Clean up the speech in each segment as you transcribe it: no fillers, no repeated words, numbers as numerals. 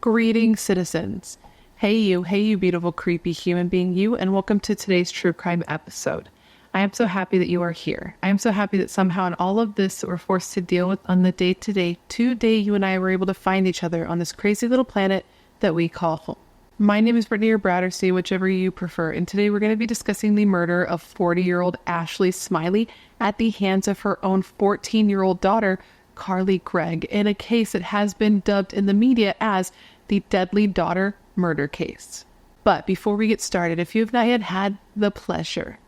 Greetings, citizens. Hey you beautiful, creepy human being, you, and welcome to today's true crime episode. I am so happy that you are here. I am so happy that somehow in all of this that we're forced to deal with on the day-to-day, today you and I were able to find each other on this crazy little planet that we call home. My name is Brittany or BRATTERSTEIN, whichever you prefer, and today we're going to be discussing the murder of 40-year-old Ashley Smylie at the hands of her own 14-year-old daughter, Carly Gregg, in a case that has been dubbed in the media as the Deadly Daughter Murder Case. But before we get started, if you have not yet had the pleasure,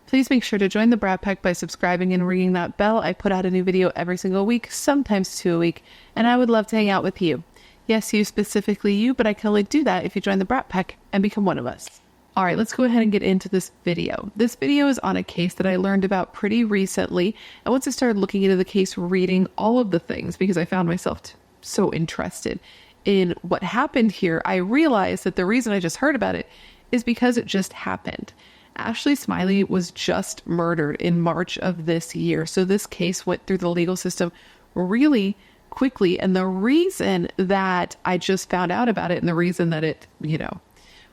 please make sure to join the Brat Pack by subscribing and ringing that bell. I put out a new video every single week, sometimes 2 a week, and I would love to hang out with you. Yes, you, specifically you, but I can only do that if you join the Brat Pack and become one of us. All right, let's go ahead and get into this video. This video is on a case that I learned about pretty recently. And once I started looking into the case, reading all of the things, because I found myself so interested in what happened here, I realized that the reason I just heard about it is because it just happened. Ashley Smylie was just murdered in March of this year. So this case went through the legal system really quickly. And the reason that I just found out about it, and the reason that it,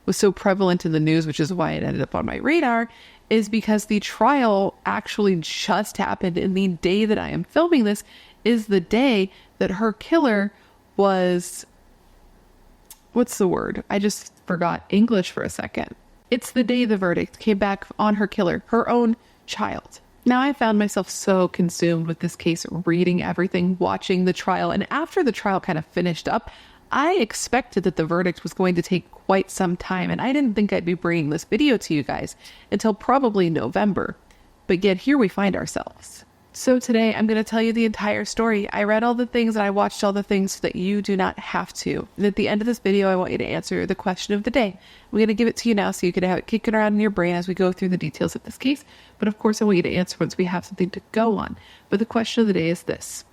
was so prevalent in the news, which is why it ended up on my radar, is because the trial actually just happened. And the day that I am filming this is the day that her killer was, what's the word? I just forgot English for a second. It's the day the verdict came back on her killer, her own child. Now I found myself so consumed with this case, reading everything, watching the trial. And after the trial kind of finished up, I expected that the verdict was going to take quite some time, and I didn't think I'd be bringing this video to you guys until probably November. But yet here we find ourselves. So today I'm going to tell you the entire story. I read all the things and I watched all the things so that you do not have to. And at the end of this video, I want you to answer the question of the day. I'm going to give it to you now so you can have it kicking around in your brain as we go through the details of this case. But of course, I want you to answer once we have something to go on. But the question of the day is this.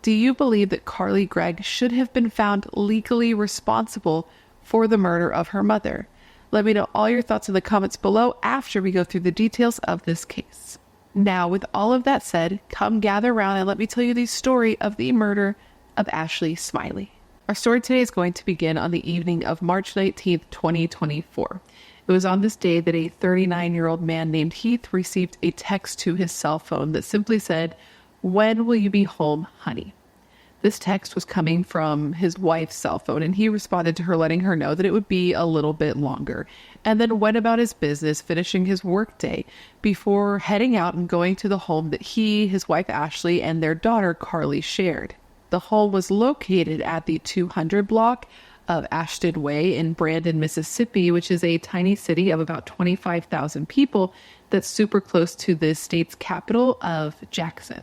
Do you believe that Carly Gregg should have been found legally responsible for the murder of her mother? Let me know all your thoughts in the comments below after we go through the details of this case. Now, with all of that said, come gather around and let me tell you the story of the murder of Ashley Smylie. Our story today is going to begin on the evening of March 19th, 2024. It was on this day that a 39-year-old man named Heath received a text to his cell phone that simply said, "When will you be home, honey?" This text was coming from his wife's cell phone, and he responded to her letting her know that it would be a little bit longer, and then went about his business, finishing his workday before heading out and going to the home that he, his wife Ashley, and their daughter Carly shared. The home was located at the 200 block of Ashton Way in Brandon, Mississippi, which is a tiny city of about 25,000 people that's super close to the state's capital of Jackson,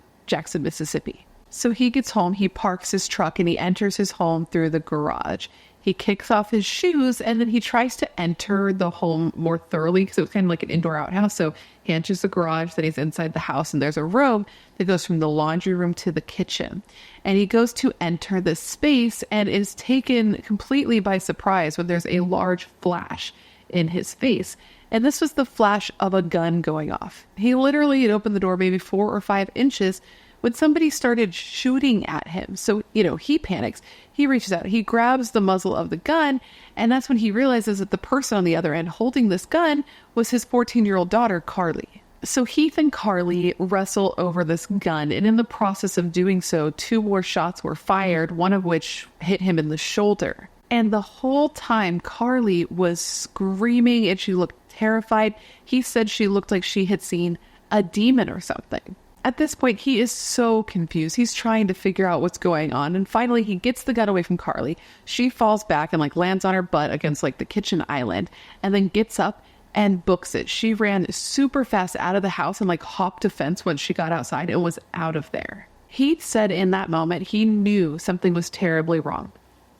Mississippi. So he gets home, he parks his truck, and he enters his home through the garage. He kicks off his shoes, and then he tries to enter the home more thoroughly because it was kind of like an indoor outhouse. So he enters the garage, then he's inside the house, and there's a room that goes from the laundry room to the kitchen. And he goes to enter the space and is taken completely by surprise when there's a large flash in his face. And this was the flash of a gun going off. He literally had opened the door maybe 4 or 5 inches when somebody started shooting at him. So, he panics. He reaches out. He grabs the muzzle of the gun. And that's when he realizes that the person on the other end holding this gun was his 14-year-old daughter, Carly. So Heath and Carly wrestle over this gun. And in the process of doing so, 2 more shots were fired, one of which hit him in the shoulder. And the whole time, Carly was screaming and she looked terrified. He said she looked like she had seen a demon or something. At this point, he is so confused. He's trying to figure out what's going on. And finally, he gets the gun away from Carly. She falls back and lands on her butt against the kitchen island and then gets up and books it. She ran super fast out of the house and hopped a fence once she got outside and was out of there. Heath said in that moment, he knew something was terribly wrong.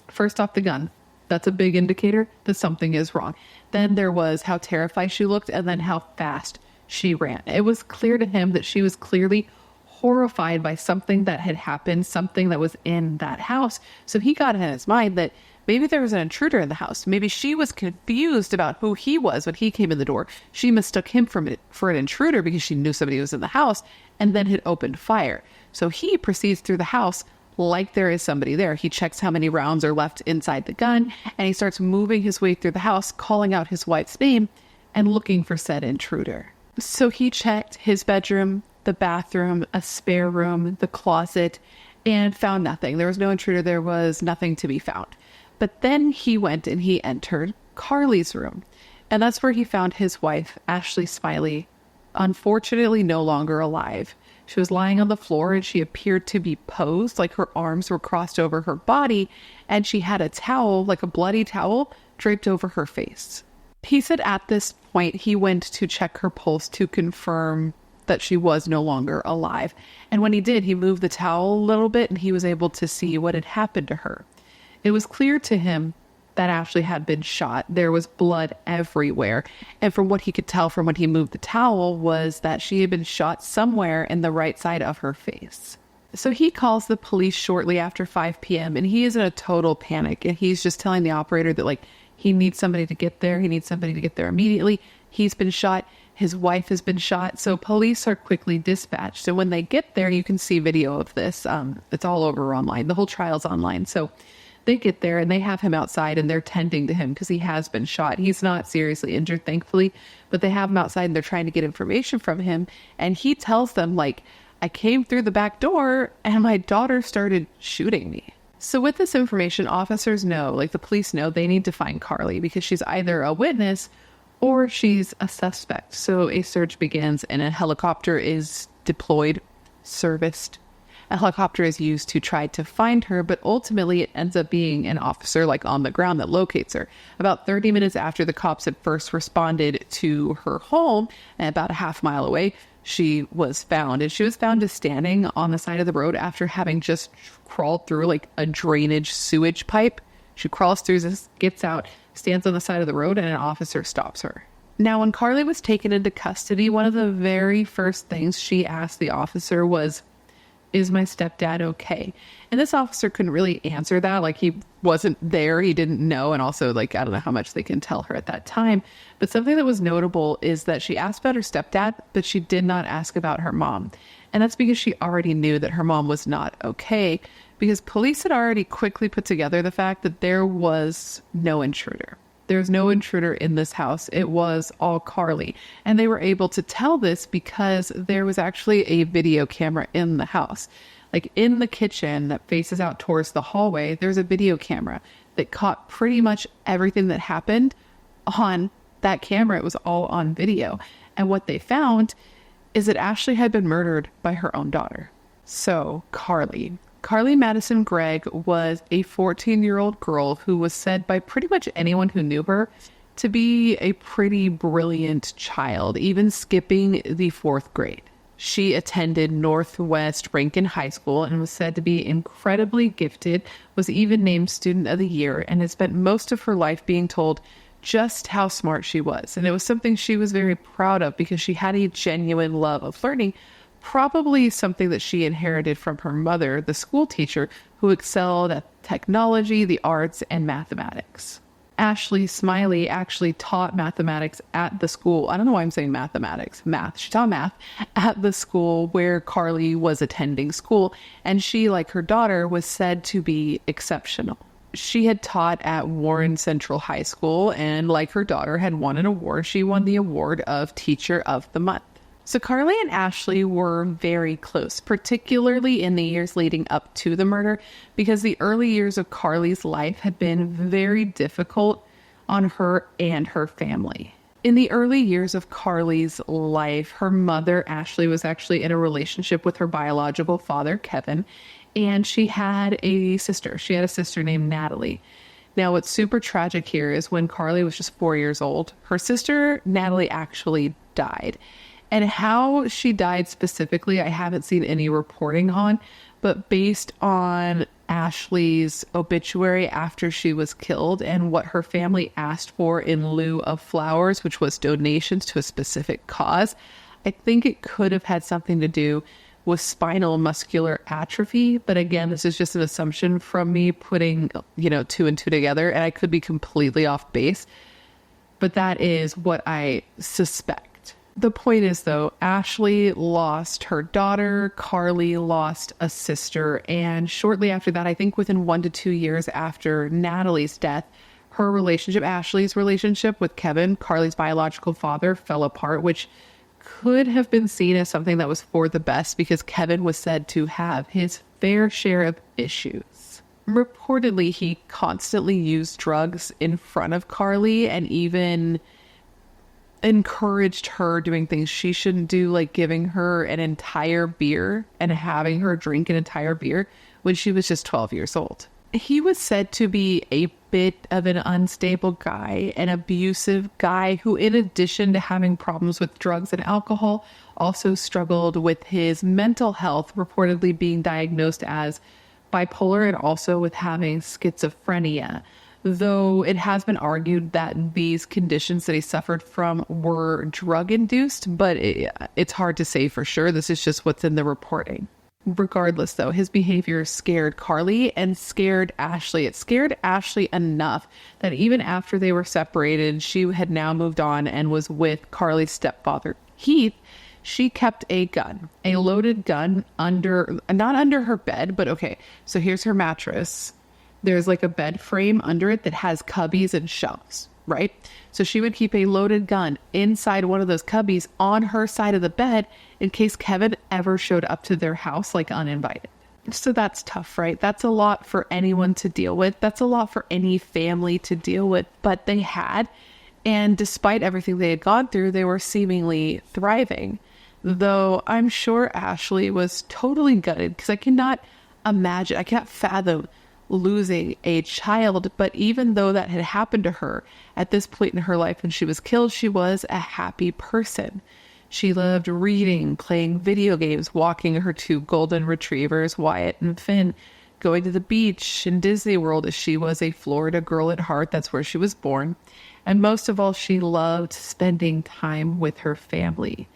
First off, the gun. That's a big indicator that something is wrong. Then there was how terrified she looked and then how fast she ran. It was clear to him that she was clearly horrified by something that had happened, something that was in that house. So he got in his mind that maybe there was an intruder in the house. Maybe she was confused about who he was when he came in the door. She mistook him for an intruder because she knew somebody was in the house and then had opened fire. So he proceeds through the house like there is somebody there. He checks how many rounds are left inside the gun, and he starts moving his way through the house, calling out his wife's name and looking for said intruder. So he checked his bedroom, the bathroom, a spare room, the closet, and found nothing. There was no intruder. There was nothing to be found. But then he went and he entered Carly's room. And that's where he found his wife, Ashley Smylie, unfortunately no longer alive. She was lying on the floor and she appeared to be posed, like her arms were crossed over her body, and she had a towel, like a bloody towel, draped over her face. He said at this point he went to check her pulse to confirm that she was no longer alive. And when he did, he moved the towel a little bit and he was able to see what had happened to her. It was clear to him that Ashley had been shot. There was blood everywhere. And from what he could tell from when he moved the towel was that she had been shot somewhere in the right side of her face. So he calls the police shortly after 5 p.m. and he is in a total panic. And he's just telling the operator that he needs somebody to get there. He needs somebody to get there immediately. He's been shot. His wife has been shot. So police are quickly dispatched. And when they get there, you can see video of this. It's all over online. The whole trial's online. So they get there and they have him outside and they're tending to him because he has been shot. He's not seriously injured, thankfully, but they have him outside and they're trying to get information from him. And he tells them, I came through the back door and my daughter started shooting me. So with this information, officers know, the police know, they need to find Carly because she's either a witness or she's a suspect. So a search begins and a helicopter is deployed, serviced. A helicopter is used to try to find her, but ultimately it ends up being an officer on the ground that locates her. About 30 minutes after the cops had first responded to her home, and about a half mile away, she was found. And she was found just standing on the side of the road after having just crawled through a drainage sewage pipe. She crawls through this, gets out, stands on the side of the road, and an officer stops her. Now, when Carly was taken into custody, one of the very first things she asked the officer was, "Is my stepdad okay?" And this officer couldn't really answer that. He wasn't there. He didn't know. And also, I don't know how much they can tell her at that time. But something that was notable is that she asked about her stepdad, but she did not ask about her mom. And that's because she already knew that her mom was not okay, because police had already quickly put together the fact that there was no intruder. There's no intruder in this house. It was all Carly. And they were able to tell this because there was actually a video camera in the house. In the kitchen that faces out towards the hallway, there's a video camera that caught pretty much everything that happened on that camera. It was all on video. And what they found is that Ashley had been murdered by her own daughter. So Carly Madison Gregg was a 14-year-old girl who was said by pretty much anyone who knew her to be a pretty brilliant child, even skipping the 4th grade. She attended Northwest Rankin High School and was said to be incredibly gifted, was even named Student of the Year, and had spent most of her life being told just how smart she was. And it was something she was very proud of because she had a genuine love of learning, probably something that she inherited from her mother, the school teacher, who excelled at technology, the arts, and mathematics. Ashley Smylie actually taught mathematics at the school. I don't know why I'm saying mathematics. Math. She taught math at the school where Carly was attending school. And she, like her daughter, was said to be exceptional. She had taught at Warren Central High School and, like her daughter, had won an award. She won the award of Teacher of the Month. So Carly and Ashley were very close, particularly in the years leading up to the murder, because the early years of Carly's life had been very difficult on her and her family. In the early years of Carly's life, her mother, Ashley, was actually in a relationship with her biological father, Kevin, and she had a sister. She had a sister named Natalie. Now, what's super tragic here is when Carly was just 4 years old, her sister, Natalie, actually died. And how she died specifically, I haven't seen any reporting on, but based on Ashley's obituary after she was killed and what her family asked for in lieu of flowers, which was donations to a specific cause, I think it could have had something to do with spinal muscular atrophy. But again, this is just an assumption from me putting, 2 and 2 together, and I could be completely off base. But that is what I suspect. The point is, though, Ashley lost her daughter, Carly lost a sister, and shortly after that, I think within 1 to 2 years after Natalie's death, her relationship, Ashley's relationship with Kevin, Carly's biological father, fell apart, which could have been seen as something that was for the best because Kevin was said to have his fair share of issues. Reportedly, he constantly used drugs in front of Carly and even encouraged her doing things she shouldn't do, like giving her an entire beer and having her drink an entire beer when she was just 12 years old. He was said to be a bit of an unstable guy, an abusive guy who, in addition to having problems with drugs and alcohol, also struggled with his mental health, reportedly being diagnosed as bipolar and also with having schizophrenia. Though it has been argued that these conditions that he suffered from were drug-induced, but it's hard to say for sure. This is just what's in the reporting. Regardless, though, his behavior scared Carly and scared Ashley. It scared Ashley enough that even after they were separated, she had now moved on and was with Carly's stepfather, Heath. She kept a gun, a loaded gun not under her bed, but okay, so here's her mattress. There's like a bed frame under it that has cubbies and shelves, right? So she would keep a loaded gun inside one of those cubbies on her side of the bed in case Kevin ever showed up to their house like uninvited. So that's tough, right? That's a lot for anyone to deal with. That's a lot for any family to deal with, but they had. And despite everything they had gone through, they were seemingly thriving. Though I'm sure Ashley was totally gutted because I cannot fathom losing a child. But even though that had happened to her at this point in her life when she was killed, she was a happy person. She loved reading, playing video games, walking her 2 golden retrievers, Wyatt and Finn, going to the beach and Disney World, as she was a Florida girl at heart. That's where she was born. And most of all, she loved spending time with her family.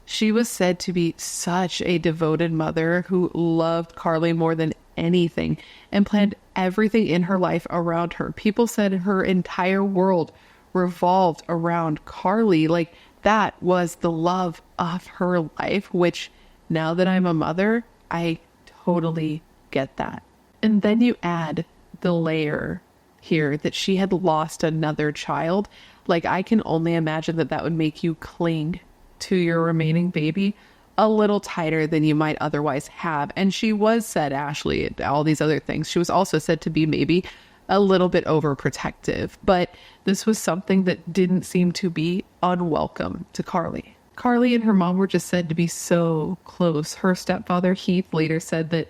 She was said to be such a devoted mother who loved Carly more than anything and planned everything in her life around her. People said her entire world revolved around Carly. Like, that was the love of her life, which now that I'm a mother, I totally get that. And then you add the layer here that she had lost another child. Like, I can only imagine that that would make you cling to your remaining baby a little tighter than you might otherwise have. And she was said, Ashley, all these other things, she was also said to be maybe a little bit overprotective, but this was something that didn't seem to be unwelcome to Carly. Carly and her mom were just said to be so close. Her stepfather, Heath, later said that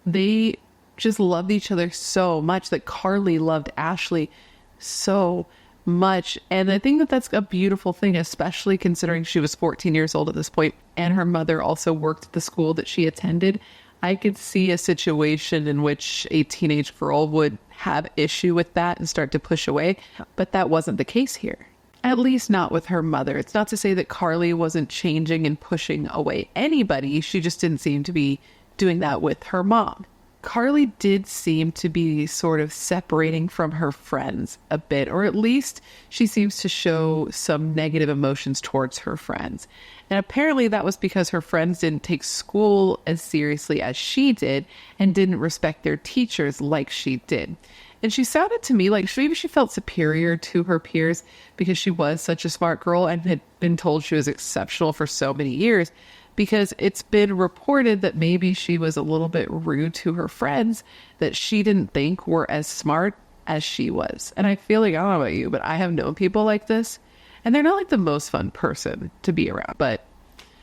they just loved each other so much, that Carly loved Ashley so much. And I think that that's a beautiful thing, especially considering she was 14 years old at this point and her mother also worked at the school that she attended. I could see a situation in which a teenage girl would have issue with that and start to push away, but that wasn't the case here. At least not with her mother. It's not to say that Carly wasn't changing and pushing away anybody. She just didn't seem to be doing that with her mom. Carly did seem to be sort of separating from her friends a bit, or at least she seems to show some negative emotions towards her friends. And apparently that was because her friends didn't take school as seriously as she did and didn't respect their teachers like she did. And she sounded to me like maybe she felt superior to her peers because she was such a smart girl and had been told she was exceptional for so many years. Because it's been reported that maybe she was a little bit rude to her friends that she didn't think were as smart as she was. And I feel like, I don't know about you, but I have known people like this. And they're not like the most fun person to be around. But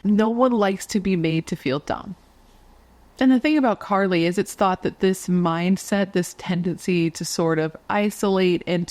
no one likes to be made to feel dumb. And the thing about Carly is it's thought that this mindset, this tendency to sort of isolate and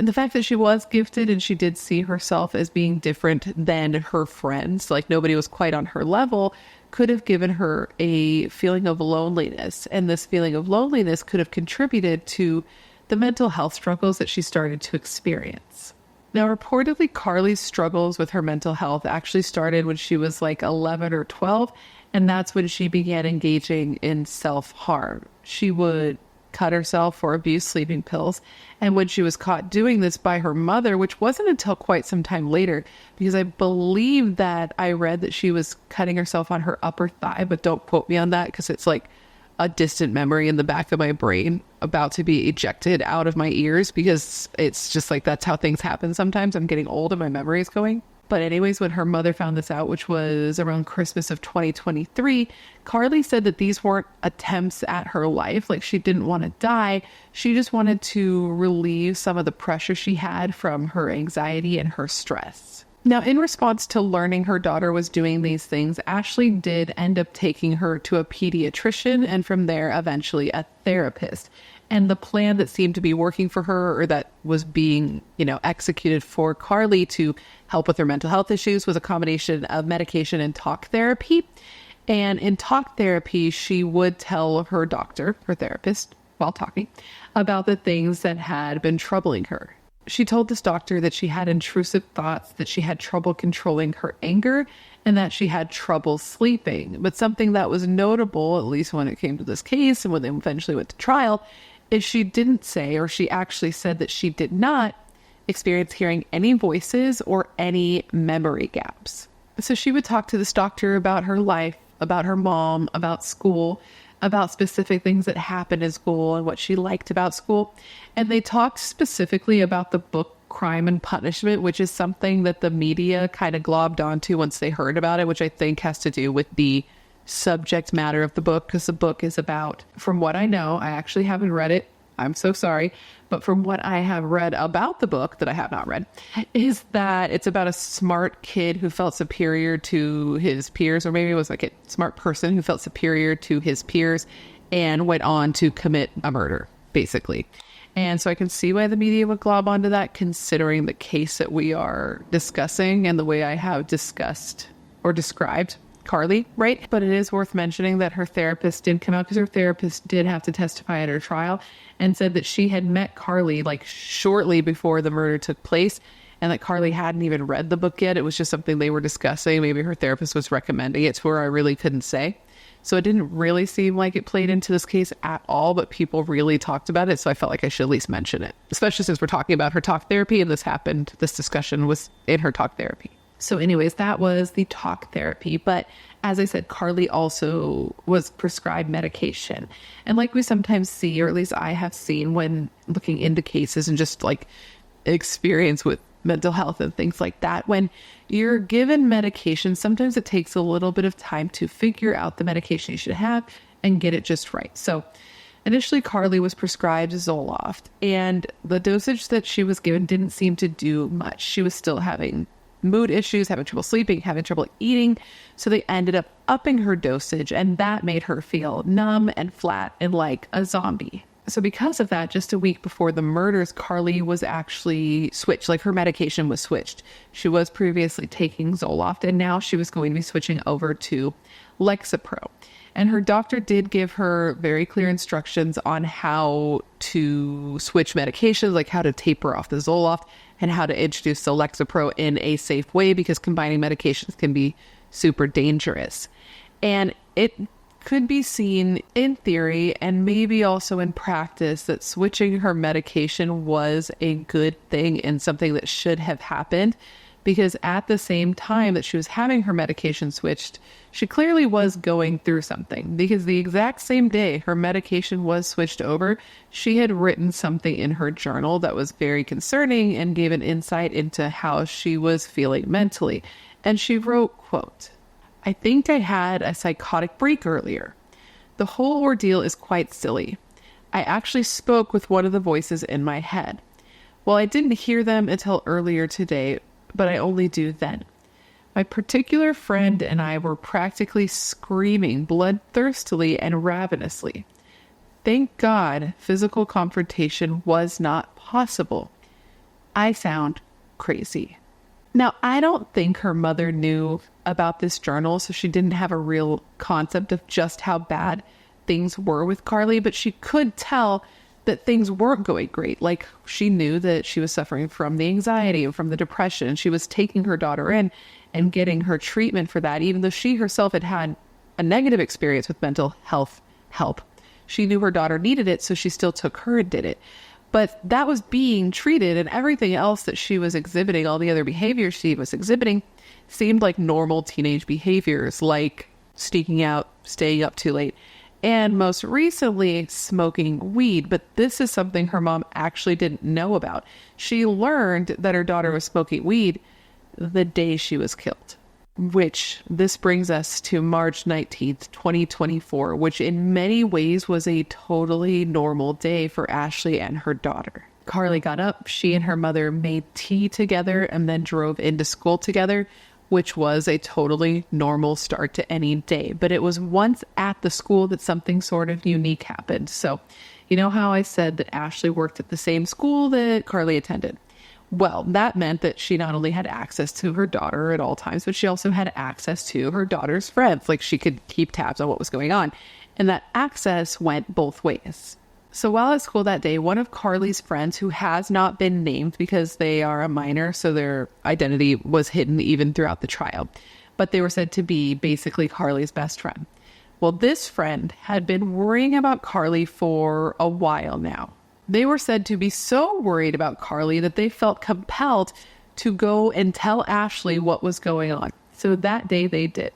the fact that she was gifted and she did see herself as being different than her friends, like nobody was quite on her level, could have given her a feeling of loneliness. And this feeling of loneliness could have contributed to the mental health struggles that she started to experience. Now, reportedly, Carly's struggles with her mental health actually started when she was like 11 or 12, and that's when she began engaging in self-harm. She would cut herself or abuse sleeping pills. And when she was caught doing this by her mother, which wasn't until quite some time later, because I believe that I read that she was cutting herself on her upper thigh, but don't quote me on that because it's like a distant memory in the back of my brain about to be ejected out of my ears, because it's just like, that's how things happen sometimes. I'm getting old and my memory is going. But anyways, when her mother found this out, which was around Christmas of 2023, Carly said that these weren't attempts at her life. Like, she didn't want to die. She just wanted to relieve some of the pressure she had from her anxiety and her stress. Now, in response to learning her daughter was doing these things, Ashley did end up taking her to a pediatrician and from there, eventually a therapist. And the plan that seemed to be working for her, or that was being, executed for Carly to help with her mental health issues, was a combination of medication and talk therapy. And in talk therapy, she would tell her doctor, her therapist, while talking, about the things that had been troubling her. She told this doctor that she had intrusive thoughts, that she had trouble controlling her anger, and that she had trouble sleeping. But something that was notable, at least when it came to this case and when they eventually went to trial, is she didn't say, or she actually said that she did not experience hearing any voices or any memory gaps. So she would talk to this doctor about her life, about her mom, about school, about specific things that happened in school and what she liked about school. And they talked specifically about the book Crime and Punishment, which is something that the media kind of globbed onto once they heard about it, which I think has to do with the subject matter of the book, because the book is about, from what I know, I actually haven't read it, I'm so sorry, but from what I have read about the book that I have not read, is that it's about a smart kid who felt superior to his peers, or maybe it was like a smart person who felt superior to his peers and went on to commit a murder, basically. And so I can see why the media would glob onto that, considering the case that we are discussing and the way I have discussed or described Carly, right? But it is worth mentioning that her therapist did come out, because her therapist did have to testify at her trial, and said that she had met Carly like shortly before the murder took place, and that Carly hadn't even read the book yet. It was just something they were discussing. Maybe her therapist was recommending it to her. I really couldn't say. So it didn't really seem like it played into this case at all, but people really talked about it. So I felt like I should at least mention it, especially since we're talking about her talk therapy and this discussion was in her talk therapy. So anyways, that was the talk therapy. But as I said, Carly also was prescribed medication. And like we sometimes see, or at least I have seen when looking into cases and just like experience with mental health and things like that, when you're given medication, sometimes it takes a little bit of time to figure out the medication you should have and get it just right. So initially, Carly was prescribed Zoloft, and the dosage that she was given didn't seem to do much. She was still having mood issues, having trouble sleeping, having trouble eating. So they ended up upping her dosage, and that made her feel numb and flat and like a zombie. So because of that, just a week before the murders, Carly was actually switched, like her medication was switched. She was previously taking Zoloft, and now she was going to be switching over to Lexapro. And her doctor did give her very clear instructions on how to switch medications, like how to taper off the Zoloft and how to introduce the Lexapro in a safe way, because combining medications can be super dangerous. And it could be seen in theory and maybe also in practice that switching her medication was a good thing and something that should have happened, because at the same time that she was having her medication switched, she clearly was going through something, because the exact same day her medication was switched over, she had written something in her journal that was very concerning and gave an insight into how she was feeling mentally. And she wrote, quote, "I think I had a psychotic break earlier. The whole ordeal is quite silly. I actually spoke with one of the voices in my head. Well, I didn't hear them until earlier today, but I only do then. My particular friend and I were practically screaming bloodthirstily and ravenously. Thank God physical confrontation was not possible. I sound crazy." Now, I don't think her mother knew about this journal, so she didn't have a real concept of just how bad things were with Carly, but she could tell that things weren't going great. Like, she knew that she was suffering from the anxiety and from the depression. She was taking her daughter in and getting her treatment for that, even though she herself had had a negative experience with mental health help. she knew her daughter needed it, so she still took her and did it. But that was being treated, and everything else that she was exhibiting, all the other behaviors she was exhibiting, seemed like normal teenage behaviors, like sneaking out, staying up too late, and most recently, smoking weed. But this is something her mom actually didn't know about. She learned that her daughter was smoking weed the day she was killed, which this brings us to March 19th, 2024, which in many ways was a totally normal day for Ashley and her daughter. Carly got up, she and her mother made tea together and then drove into school together, which was a totally normal start to any day. But it was once at the school that something sort of unique happened. So, you know how I said that Ashley worked at the same school that Carly attended? Well, that meant that she not only had access to her daughter at all times, but she also had access to her daughter's friends. Like, she could keep tabs on what was going on. And that access went both ways. So while at school that day, one of Carly's friends, who has not been named because they are a minor, so their identity was hidden even throughout the trial, but they were said to be basically Carly's best friend. Well, this friend had been worrying about Carly for a while now. They were said to be so worried about Carly that they felt compelled to go and tell Ashley what was going on. So that day they did.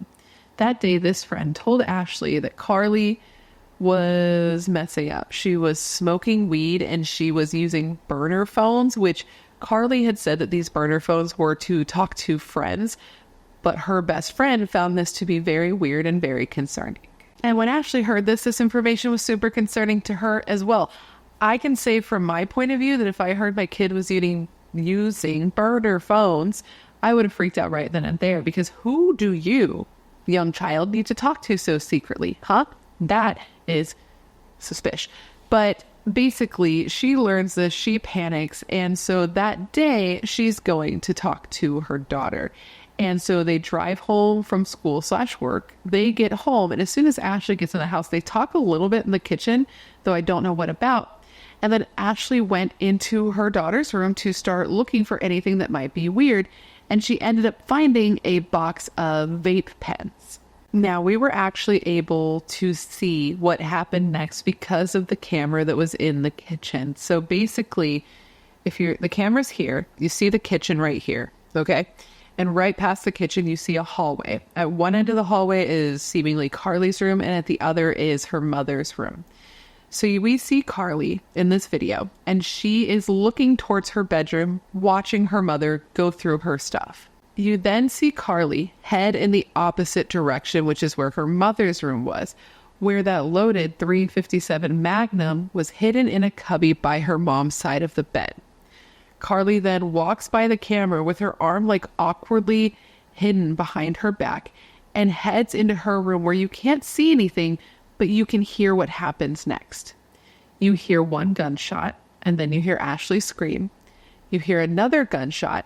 That day, this friend told Ashley that Carly was messing up. She was smoking weed and she was using burner phones, which Carly had said that these burner phones were to talk to friends, but her best friend found this to be very weird and very concerning. And when Ashley heard this information was super concerning to her as well. I can say from my point of view that if I heard my kid was using burner phones, I would have freaked out right then and there, because who do you, young child, need to talk to so secretly? Huh? That is suspicious. But basically, she learns this, she panics, and so that day, she's going to talk to her daughter. And so they drive home from school/work. They get home, and as soon as Ashley gets in the house, they talk a little bit in the kitchen, though I don't know what about. And then Ashley went into her daughter's room to start looking for anything that might be weird, and she ended up finding a box of vape pens. Now, we were actually able to see what happened next because of the camera that was in the kitchen. So basically, the camera's here, you see the kitchen right here, okay? And right past the kitchen, you see a hallway. At one end of the hallway is seemingly Carly's room, and at the other is her mother's room. So we see Carly in this video, and she is looking towards her bedroom, watching her mother go through her stuff. You then see Carly head in the opposite direction, which is where her mother's room was, where that loaded .357 Magnum was hidden in a cubby by her mom's side of the bed. Carly then walks by the camera with her arm like awkwardly hidden behind her back and heads into her room, where you can't see anything, but you can hear what happens next. You hear one gunshot, and then you hear Ashley scream. You hear another gunshot.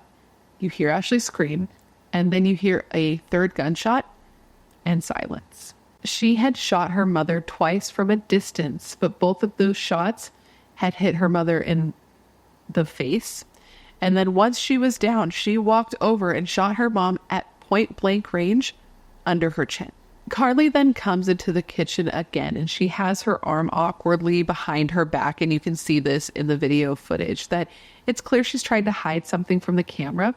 You hear Ashley scream, and then you hear a third gunshot, and silence. She had shot her mother twice from a distance, but both of those shots had hit her mother in the face. And then once she was down, she walked over and shot her mom at point blank range under her chin. Carly then comes into the kitchen again, and she has her arm awkwardly behind her back, and you can see this in the video footage that it's clear she's trying to hide something from the camera.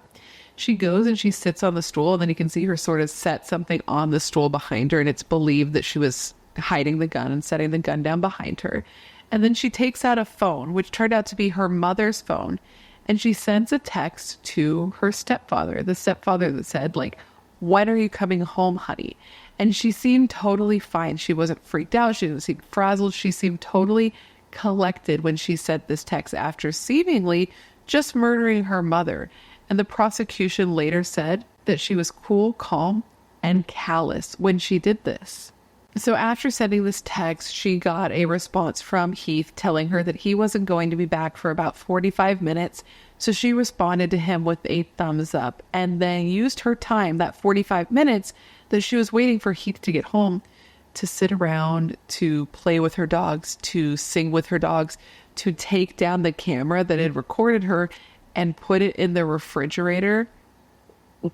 She goes and she sits on the stool, and then you can see her sort of set something on the stool behind her, and it's believed that she was hiding the gun and setting the gun down behind her. And then she takes out a phone, which turned out to be her mother's phone, and she sends a text to her stepfather, the stepfather that said, like, "When are you coming home, honey?" And she seemed totally fine. She wasn't freaked out. She didn't seem frazzled. She seemed totally collected when she sent this text after seemingly just murdering her mother. And the prosecution later said that she was cool, calm, and callous when she did this. So after sending this text, she got a response from Heath telling her that he wasn't going to be back for about 45 minutes. So she responded to him with a thumbs up, and then used her time, that 45 minutes that she was waiting for Heath to get home, to sit around, to play with her dogs, to sing with her dogs, to take down the camera that had recorded her and put it in the refrigerator.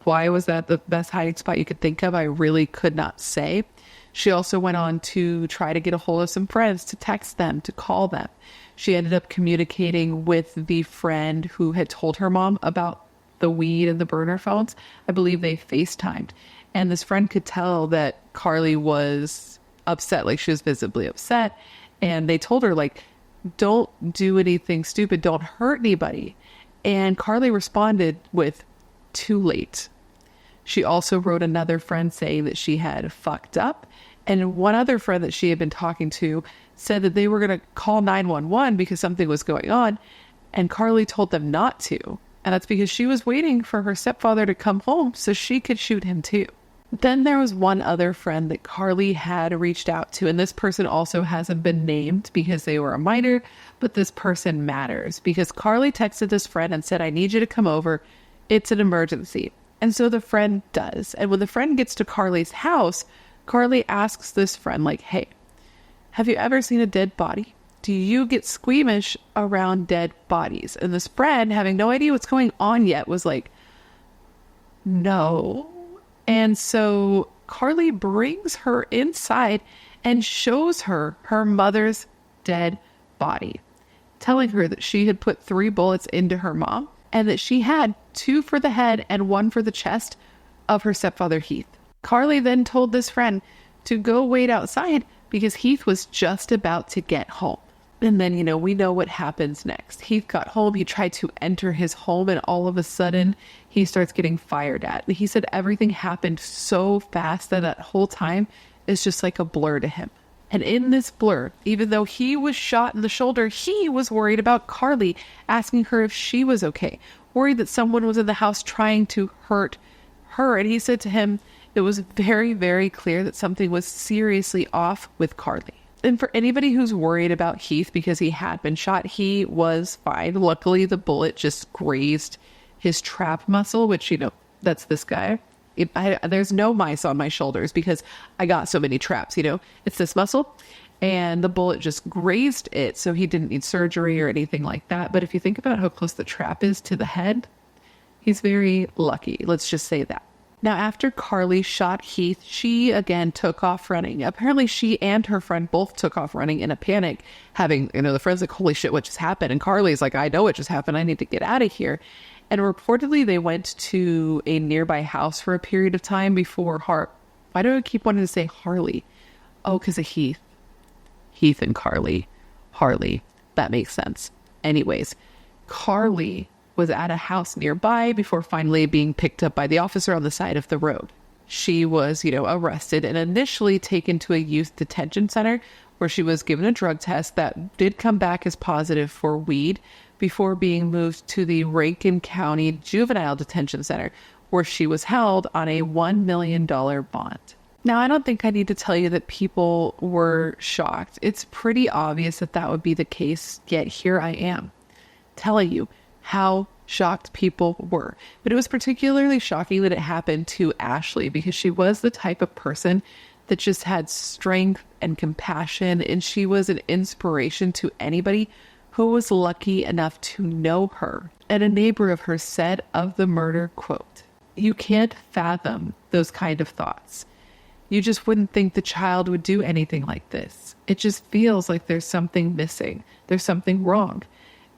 Why was that the best hiding spot you could think of? I really could not say. She also went on to try to get a hold of some friends, to text them, to call them. She ended up communicating with the friend who had told her mom about the weed and the burner phones. I believe they FaceTimed. And this friend could tell that Carly was upset, like she was visibly upset. And they told her, like, don't do anything stupid, don't hurt anybody. And Carly responded with, too late. She also wrote another friend saying that she had fucked up. And one other friend that she had been talking to said that they were going to call 911 because something was going on. And Carly told them not to. And that's because she was waiting for her stepfather to come home so she could shoot him too. Then there was one other friend that Carly had reached out to, and this person also hasn't been named because they were a minor, but this person matters because Carly texted this friend and said, I need you to come over. It's an emergency. And so the friend does. And when the friend gets to Carly's house, Carly asks this friend, like, hey, have you ever seen a dead body? Do you get squeamish around dead bodies? And this friend, having no idea what's going on yet, was like, no. And so Carly brings her inside and shows her her mother's dead body, telling her that she had put 3 bullets into her mom and that she had 2 for the head and 1 for the chest of her stepfather, Heath. Carly then told this friend to go wait outside because Heath was just about to get home. And then, we know what happens next. Heath got home. He tried to enter his home and all of a sudden he starts getting fired at. He said everything happened so fast that whole time is just like a blur to him. And in this blur, even though he was shot in the shoulder, he was worried about Carly, asking her if she was okay, worried that someone was in the house trying to hurt her. And he said to him, it was very, very clear that something was seriously off with Carly. And for anybody who's worried about Heath because he had been shot, he was fine. Luckily, the bullet just grazed his trap muscle, which, that's this guy. There's no mice on my shoulders because I got so many traps, it's this muscle. And the bullet just grazed it. So he didn't need surgery or anything like that. But if you think about how close the trap is to the head, he's very lucky. Let's just say that. Now, after Carly shot Heath, she again took off running. Apparently, she and her friend both took off running in a panic, having, the friend's like, holy shit, what just happened? And Carly's like, I know what just happened. I need to get out of here. And reportedly, they went to a nearby house for a period of time before why do I keep wanting to say Harley? Oh, because of Heath. Heath and Carly. Harley. That makes sense. Anyways, Carly was at a house nearby before finally being picked up by the officer on the side of the road. She was, arrested and initially taken to a youth detention center where she was given a drug test that did come back as positive for weed before being moved to the Rankin County Juvenile Detention Center where she was held on a $1 million bond. Now, I don't think I need to tell you that people were shocked. It's pretty obvious that that would be the case, yet here I am telling you how shocked people were. But it was particularly shocking that it happened to Ashley because she was the type of person that just had strength and compassion, and she was an inspiration to anybody who was lucky enough to know her. And a neighbor of hers said of the murder, quote, you can't fathom those kind of thoughts. You just wouldn't think the child would do anything like this. It just feels like there's something missing. There's something wrong.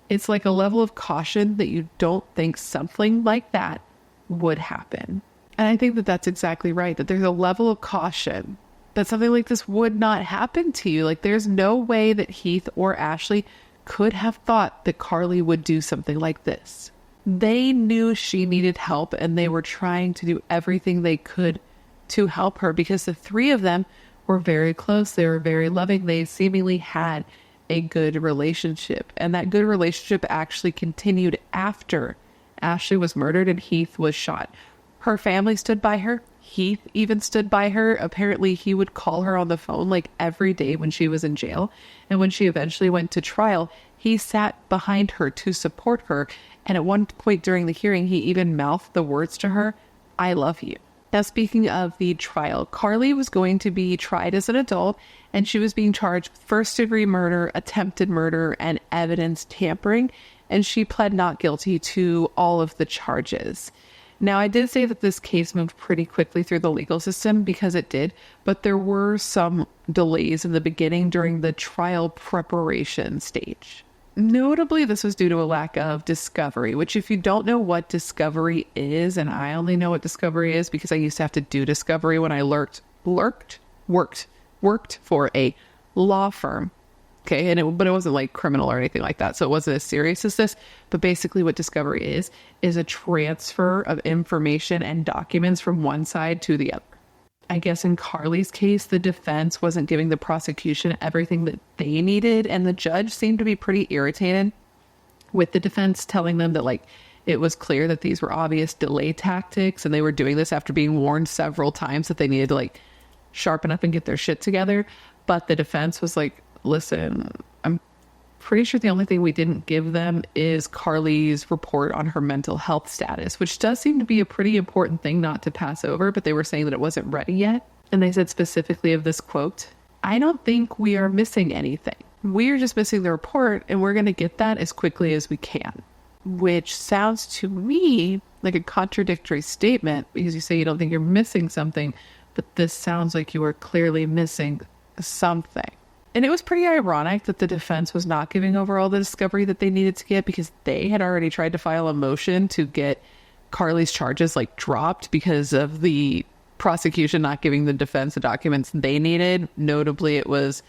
It's like a level of caution that you don't think something like that would happen. And I think that that's exactly right, that there's a level of caution that something like this would not happen to you. Like there's no way that Heath or Ashley could have thought that Carly would do something like this. They knew she needed help and they were trying to do everything they could to help her because the 3 of them were very close. They were very loving. They seemingly had a good relationship, and that good relationship actually continued after Ashley was murdered and Heath was shot. Her family stood by her. Heath even stood by her. Apparently he would call her on the phone like every day when she was in jail, and when she eventually went to trial, he sat behind her to support her, and at one point during the hearing he even mouthed the words to her, I love you. Now, speaking of the trial, Carly was going to be tried as an adult, and she was being charged with first-degree murder, attempted murder, and evidence tampering, and she pled not guilty to all of the charges. Now, I did say that this case moved pretty quickly through the legal system because it did, but there were some delays in the beginning during the trial preparation stage. Notably, this was due to a lack of discovery, which if you don't know what discovery is, and I only know what discovery is because I used to have to do discovery when I worked for a law firm. Okay, but it wasn't like criminal or anything like that. So it wasn't as serious as this. But basically what discovery is a transfer of information and documents from one side to the other. I guess in Carly's case, the defense wasn't giving the prosecution everything that they needed. And the judge seemed to be pretty irritated with the defense, telling them that like it was clear that these were obvious delay tactics. And they were doing this after being warned several times that they needed to like sharpen up and get their shit together. But the defense was like, listen, I'm pretty sure the only thing we didn't give them is Carly's report on her mental health status, which does seem to be a pretty important thing not to pass over, but they were saying that it wasn't ready yet. And they said specifically of this quote, I don't think we are missing anything. We're just missing the report and we're going to get that as quickly as we can, which sounds to me like a contradictory statement because you say you don't think you're missing something, but this sounds like you are clearly missing something. And it was pretty ironic that the defense was not giving over all the discovery that they needed to get because they had already tried to file a motion to get Carly's charges like dropped because of the prosecution not giving the defense the documents they needed. Notably, it was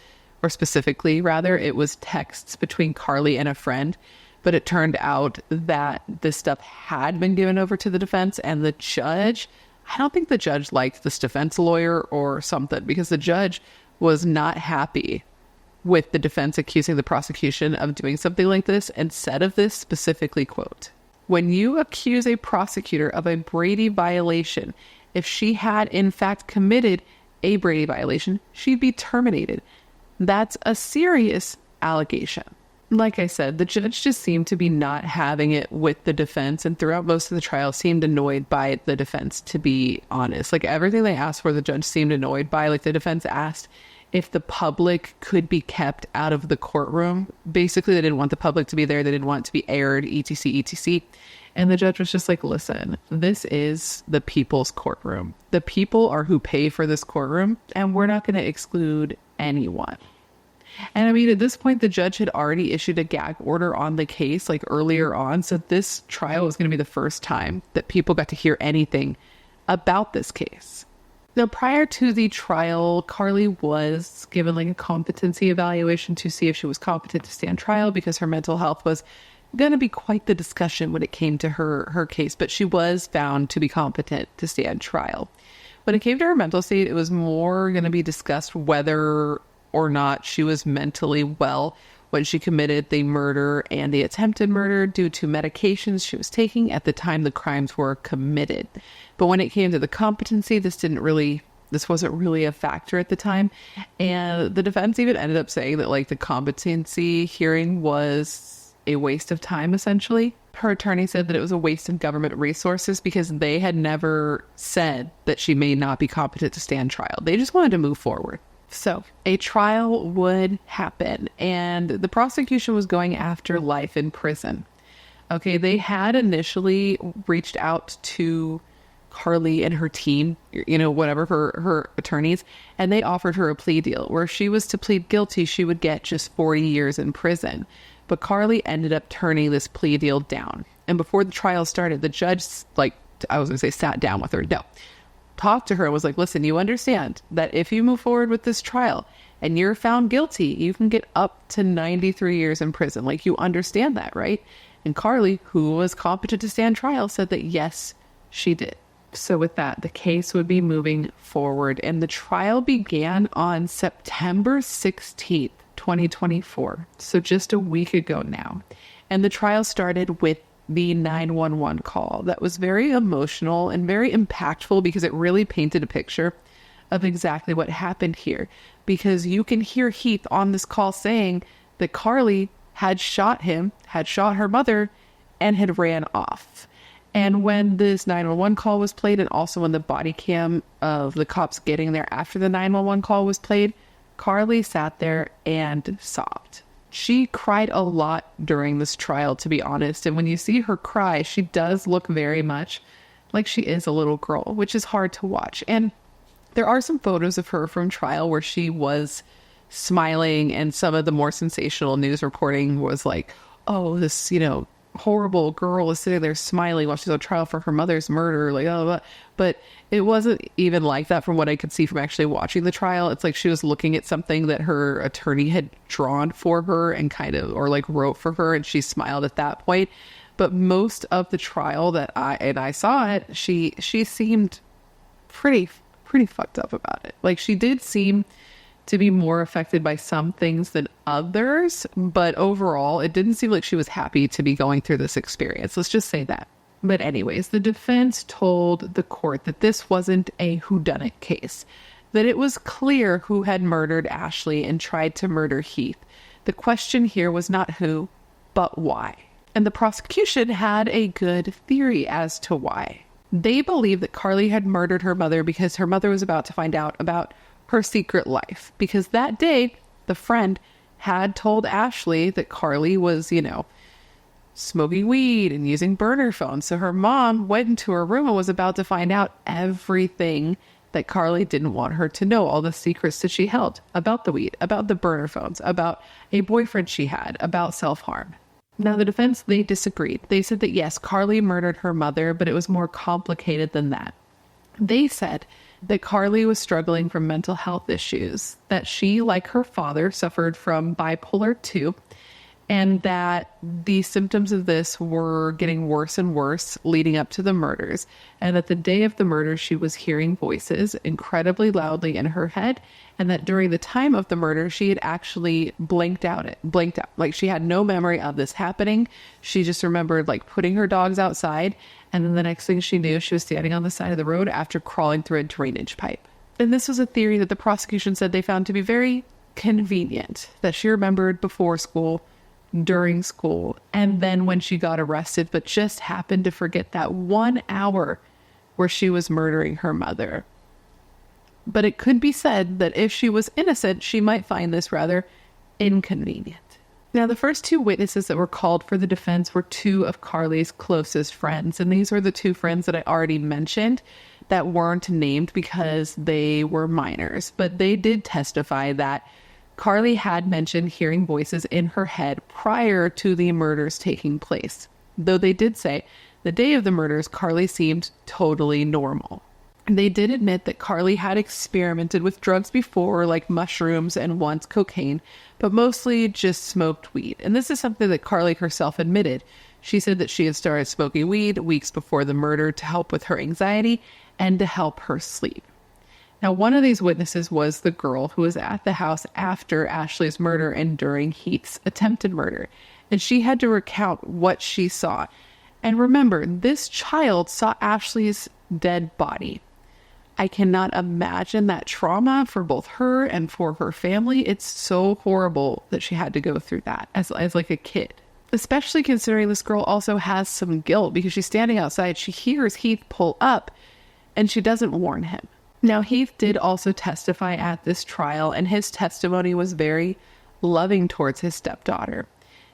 texts between Carly and a friend. But it turned out that this stuff had been given over to the defense, and the judge, I don't think the judge liked this defense lawyer or something, because the judge was not happy with the defense accusing the prosecution of doing something like this, and said of this specifically, quote, when you accuse a prosecutor of a Brady violation, if she had in fact committed a Brady violation, she'd be terminated. That's a serious allegation. Like I said, the judge just seemed to be not having it with the defense, and throughout most of the trial seemed annoyed by the defense, to be honest. Like everything they asked for, the judge seemed annoyed by. Like the defense asked if the public could be kept out of the courtroom. Basically, they didn't want the public to be there. They didn't want it to be aired, etc., etc. And the judge was just like, listen, this is the people's courtroom. The people are who pay for this courtroom, and we're not going to exclude anyone. And I mean, at this point, the judge had already issued a gag order on the case like earlier on. So this trial was going to be the first time that people got to hear anything about this case. Now, prior to the trial, Carly was given like a competency evaluation to see if she was competent to stand trial, because her mental health was going to be quite the discussion when it came to her case. But she was found to be competent to stand trial. When it came to her mental state, it was more going to be discussed whether or not she was mentally well when she committed the murder and the attempted murder due to medications she was taking at the time the crimes were committed. But when it came to the competency, this wasn't really a factor at the time. And the defense even ended up saying that like the competency hearing was a waste of time, essentially. Her attorney said that it was a waste of government resources because they had never said that she may not be competent to stand trial. They just wanted to move forward. So a trial would happen, and the prosecution was going after life in prison. Okay, they had initially reached out to Carly and her team, her attorneys, and they offered her a plea deal where if she was to plead guilty, she would get just 40 years in prison. But Carly ended up turning this plea deal down. And before the trial started, the judge, sat down with her. No. Talked to her and was like, listen, you understand that if you move forward with this trial and you're found guilty, you can get up to 93 years in prison. Like, you understand that, right? And Carly, who was competent to stand trial, said that yes, she did. So with that, the case would be moving forward, and the trial began on September 16th, 2024. So just a week ago now. And the trial started with the 911 call that was very emotional and very impactful because it really painted a picture of exactly what happened here. Because you can hear Heath on this call saying that Carly had shot him, had shot her mother, and had ran off. And when this 911 call was played, and also when the body cam of the cops getting there after the 911 call was played, Carly sat there and sobbed. She cried a lot during this trial, to be honest. And when you see her cry, she does look very much like she is a little girl, which is hard to watch. And there are some photos of her from trial where she was smiling, and some of the more sensational news reporting was like, oh, this, horrible girl is sitting there smiling while she's on trial for her mother's murder, like, oh, but it wasn't even like that from what I could see from actually watching the trial. It's like she was looking at something that her attorney had drawn for her and or like wrote for her, and she smiled at that point. But most of the trial that I saw it, she seemed pretty fucked up about it. Like, she did seem to be more affected by some things than others, but overall, it didn't seem like she was happy to be going through this experience. Let's just say that. But anyways, the defense told the court that this wasn't a whodunit case, that it was clear who had murdered Ashley and tried to murder Heath. The question here was not who, but why. And the prosecution had a good theory as to why. They believed that Carly had murdered her mother because her mother was about to find out about her secret life. Because that day, the friend had told Ashley that Carly was, smoking weed and using burner phones. So her mom went into her room and was about to find out everything that Carly didn't want her to know, all the secrets that she held about the weed, about the burner phones, about a boyfriend she had, about self-harm. Now, the defense, they disagreed. They said that yes, Carly murdered her mother, but it was more complicated than that. They said that Carly was struggling from mental health issues, that she, like her father, suffered from bipolar 2, and that the symptoms of this were getting worse and worse leading up to the murders, and that the day of the murder she was hearing voices incredibly loudly in her head, and that during the time of the murder she had actually blanked out, like she had no memory of this happening. She just remembered like putting her dogs outside, and then the next thing she knew, she was standing on the side of the road after crawling through a drainage pipe. And this was a theory that the prosecution said they found to be very convenient, that she remembered before school, during school, and then when she got arrested, but just happened to forget that 1 hour where she was murdering her mother. But it could be said that if she was innocent, she might find this rather inconvenient. Now, the first two witnesses that were called for the defense were two of Carly's closest friends, and these were the two friends that I already mentioned that weren't named because they were minors, but they did testify that Carly had mentioned hearing voices in her head prior to the murders taking place, though they did say the day of the murders, Carly seemed totally normal. They did admit that Carly had experimented with drugs before, like mushrooms and once cocaine, but mostly just smoked weed. And this is something that Carly herself admitted. She said that she had started smoking weed weeks before the murder to help with her anxiety and to help her sleep. Now, one of these witnesses was the girl who was at the house after Ashley's murder and during Heath's attempted murder, and she had to recount what she saw. And remember, this child saw Ashley's dead body. I cannot imagine that trauma for both her and for her family. It's so horrible that she had to go through that as like a kid, especially considering this girl also has some guilt because she's standing outside. She hears Heath pull up and she doesn't warn him. Now, Heath did also testify at this trial, and his testimony was very loving towards his stepdaughter.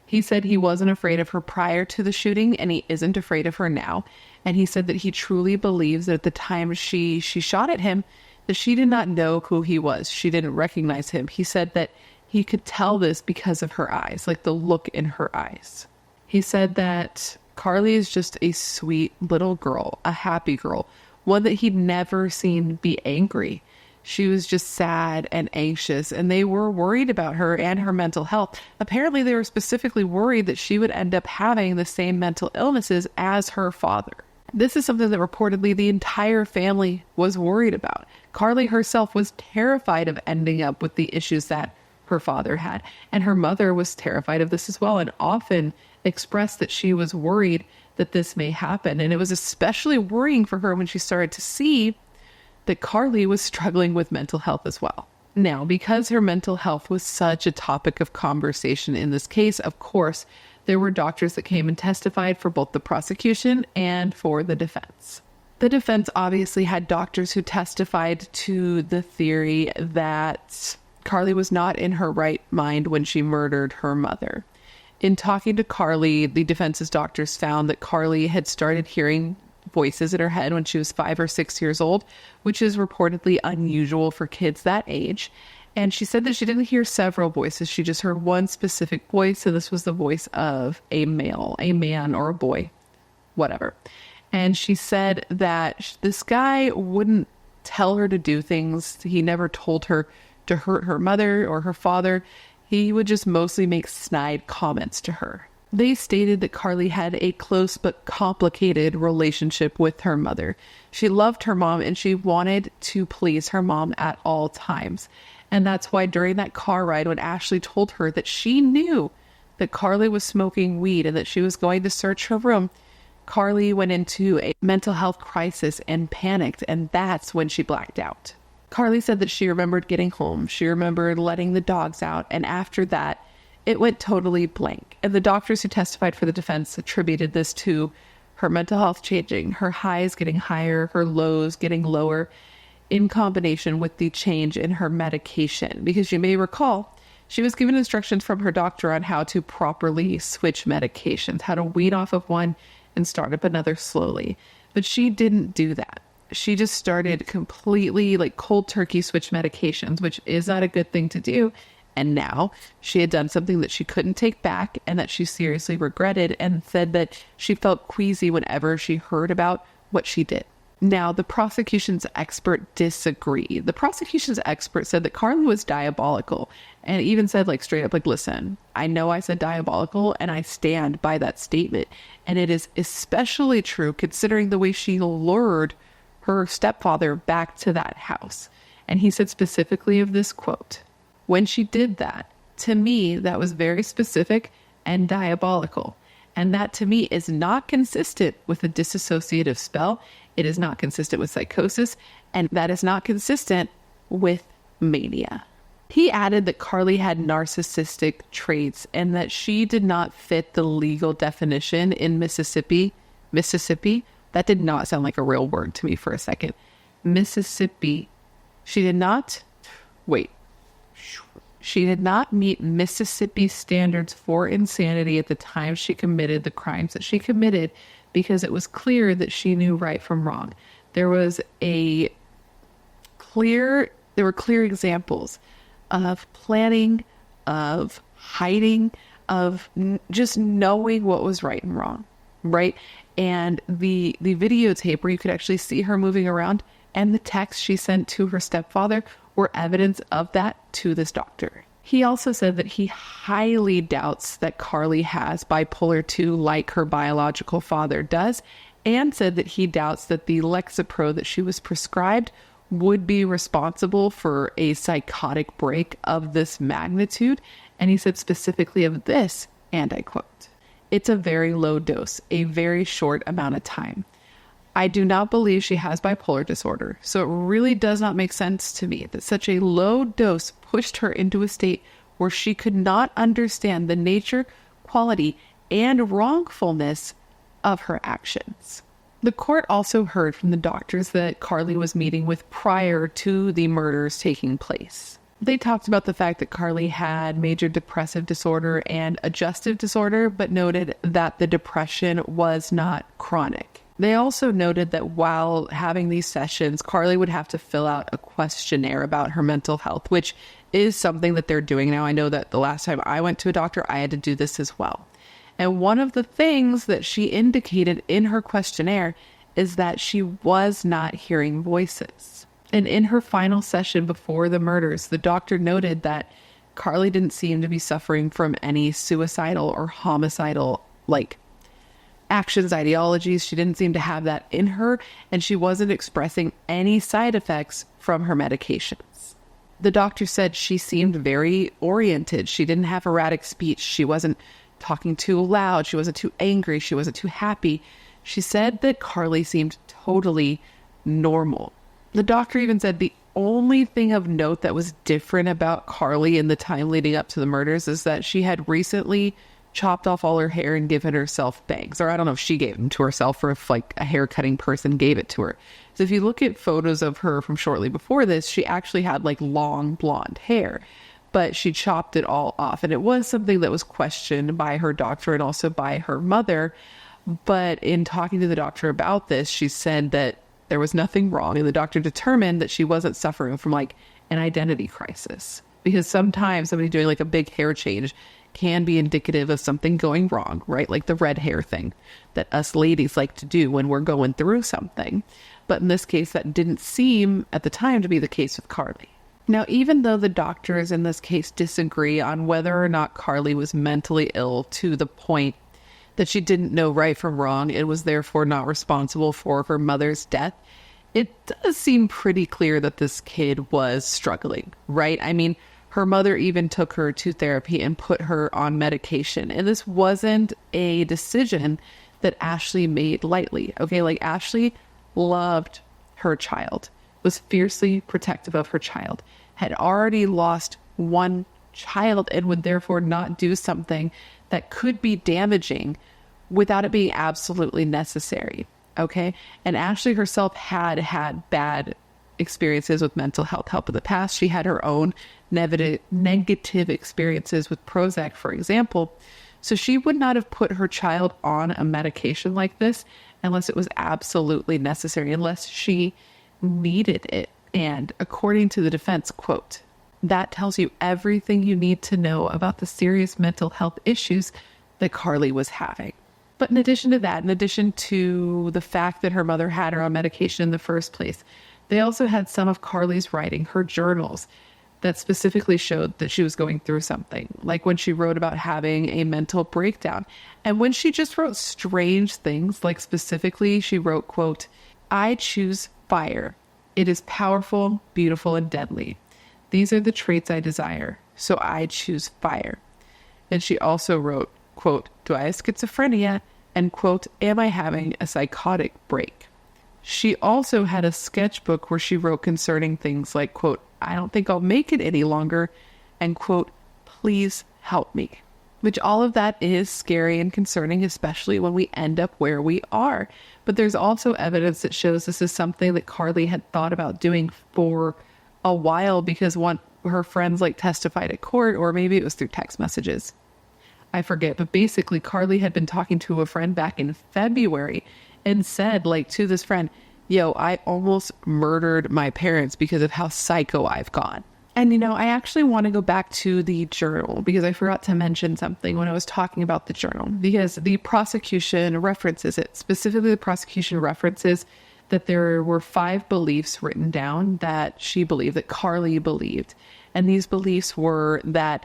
He said he wasn't afraid of her prior to the shooting, and he isn't afraid of her now. And he said that he truly believes that at the time she shot at him, that she did not know who he was. She didn't recognize him. He said that he could tell this because of her eyes, like the look in her eyes. He said that Carly is just a sweet little girl, a happy girl, one that he'd never seen be angry. She was just sad and anxious, and they were worried about her and her mental health. Apparently, they were specifically worried that she would end up having the same mental illnesses as her father. This is something that reportedly the entire family was worried about. Carly herself was terrified of ending up with the issues that her father had, and her mother was terrified of this as well, and often expressed that she was worried that this may happen. And it was especially worrying for her when she started to see that Carly was struggling with mental health as well. Now, because her mental health was such a topic of conversation in this case, of course, there were doctors that came and testified for both the prosecution and for the defense. The defense obviously had doctors who testified to the theory that Carly was not in her right mind when she murdered her mother. In talking to Carly, the defense's doctors found that Carly had started hearing voices in her head when she was 5 or 6 years old, which is reportedly unusual for kids that age. And she said that she didn't hear several voices. She just heard one specific voice. And this was the voice of a male, a man or a boy, whatever. And she said that this guy wouldn't tell her to do things. He never told her to hurt her mother or her father. He would just mostly make snide comments to her. They stated that Carly had a close but complicated relationship with her mother. She loved her mom and she wanted to please her mom at all times. And that's why during that car ride, when Ashley told her that she knew that Carly was smoking weed and that she was going to search her room, Carly went into a mental health crisis and panicked, and that's when she blacked out. Carly said that she remembered getting home. She remembered letting the dogs out, and after that, it went totally blank. And the doctors who testified for the defense attributed this to her mental health changing, her highs getting higher, her lows getting lower, in combination with the change in her medication. Because you may recall, she was given instructions from her doctor on how to properly switch medications, how to wean off of one and start up another slowly. But she didn't do that. She just started completely like cold turkey switch medications, which is not a good thing to do. And now she had done something that she couldn't take back and that she seriously regretted, and said that she felt queasy whenever she heard about what she did. Now, the prosecution's expert disagreed. The prosecution's expert said that Carly was diabolical, and even said like straight up, like, listen, I know I said diabolical and I stand by that statement. And it is especially true considering the way she lured her stepfather back to that house. And he said specifically of this quote, when she did that, to me, that was very specific and diabolical. And that to me is not consistent with a dissociative spell. It is not consistent with psychosis, and that is not consistent with mania. He added that Carly had narcissistic traits and that she did not fit the legal definition in Mississippi. That did not sound like a real word to me for a second. Mississippi. She did not meet Mississippi standards for insanity at the time she committed the crimes that she committed, because it was clear that she knew right from wrong. There were clear examples of planning, of hiding, of just knowing what was right and wrong, right? And the videotape where you could actually see her moving around and the text she sent to her stepfather were evidence of that to this doctor. He also said that he highly doubts that Carly has bipolar 2 like her biological father does, and said that he doubts that the Lexapro that she was prescribed would be responsible for a psychotic break of this magnitude. And he said specifically of this, and I quote, "It's a very low dose, a very short amount of time. I do not believe she has bipolar disorder, so it really does not make sense to me that such a low dose pushed her into a state where she could not understand the nature, quality, and wrongfulness of her actions." The court also heard from the doctors that Carly was meeting with prior to the murders taking place. They talked about the fact that Carly had major depressive disorder and adjustive disorder, but noted that the depression was not chronic. They also noted that while having these sessions, Carly would have to fill out a questionnaire about her mental health, which is something that they're doing now. I know that the last time I went to a doctor, I had to do this as well. And one of the things that she indicated in her questionnaire is that she was not hearing voices. And in her final session before the murders, the doctor noted that Carly didn't seem to be suffering from any suicidal or homicidal actions, ideologies. She didn't seem to have that in her, and she wasn't expressing any side effects from her medications. The doctor said she seemed very oriented. She didn't have erratic speech. She wasn't talking too loud. She wasn't too angry. She wasn't too happy. She said that Carly seemed totally normal. The doctor even said the only thing of note that was different about Carly in the time leading up to the murders is that she had recently chopped off all her hair and given herself bangs. Or I don't know if she gave them to herself or if a hair cutting person gave it to her. So if you look at photos of her from shortly before this, she actually had long blonde hair, but she chopped it all off. And it was something that was questioned by her doctor and also by her mother. But in talking to the doctor about this, she said that there was nothing wrong. And the doctor determined that she wasn't suffering from like an identity crisis. Because sometimes somebody doing like a big hair change can be indicative of something going wrong, right? Like the red hair thing that us ladies like to do when we're going through something. But in this case, that didn't seem at the time to be the case with Carly. Now, even though the doctors in this case disagree on whether or not Carly was mentally ill to the point that she didn't know right from wrong and was therefore not responsible for her mother's death, it does seem pretty clear that this kid was struggling, right? I mean, her mother even took her to therapy and put her on medication. And this wasn't a decision that Ashley made lightly. Okay, like Ashley loved her child, was fiercely protective of her child, had already lost one child, and would therefore not do something that could be damaging without it being absolutely necessary. Okay. And Ashley herself had bad experiences with mental health help in the past. She had her own negative experiences with Prozac, for example. So she would not have put her child on a medication like this unless it was absolutely necessary, unless she needed it. And according to the defense, quote, that tells you everything you need to know about the serious mental health issues that Carly was having. But in addition to that, in addition to the fact that her mother had her on medication in the first place, they also had some of Carly's writing, her journals, that specifically showed that she was going through something, like when she wrote about having a mental breakdown. And when she just wrote strange things, like specifically she wrote, quote, I choose fire. It is powerful, beautiful, and deadly. These are the traits I desire, so I choose fire. And she also wrote, quote, do I have schizophrenia? And quote, am I having a psychotic break? She also had a sketchbook where she wrote concerning things like, quote, I don't think I'll make it any longer, and quote, please help me. Which all of that is scary and concerning, especially when we end up where we are. But there's also evidence that shows this is something that Carly had thought about doing for a while, because one her friends like testified at court, or maybe it was through text messages. I forget, but basically Carly had been talking to a friend back in February and said like to this friend, yo, I almost murdered my parents because of how psycho I've gone. And, you know, I actually want to go back to the journal because I forgot to mention something when I was talking about the journal, because the prosecution references it. Specifically, the prosecution references that there were 5 beliefs written down that she believed, that Carly believed. And these beliefs were that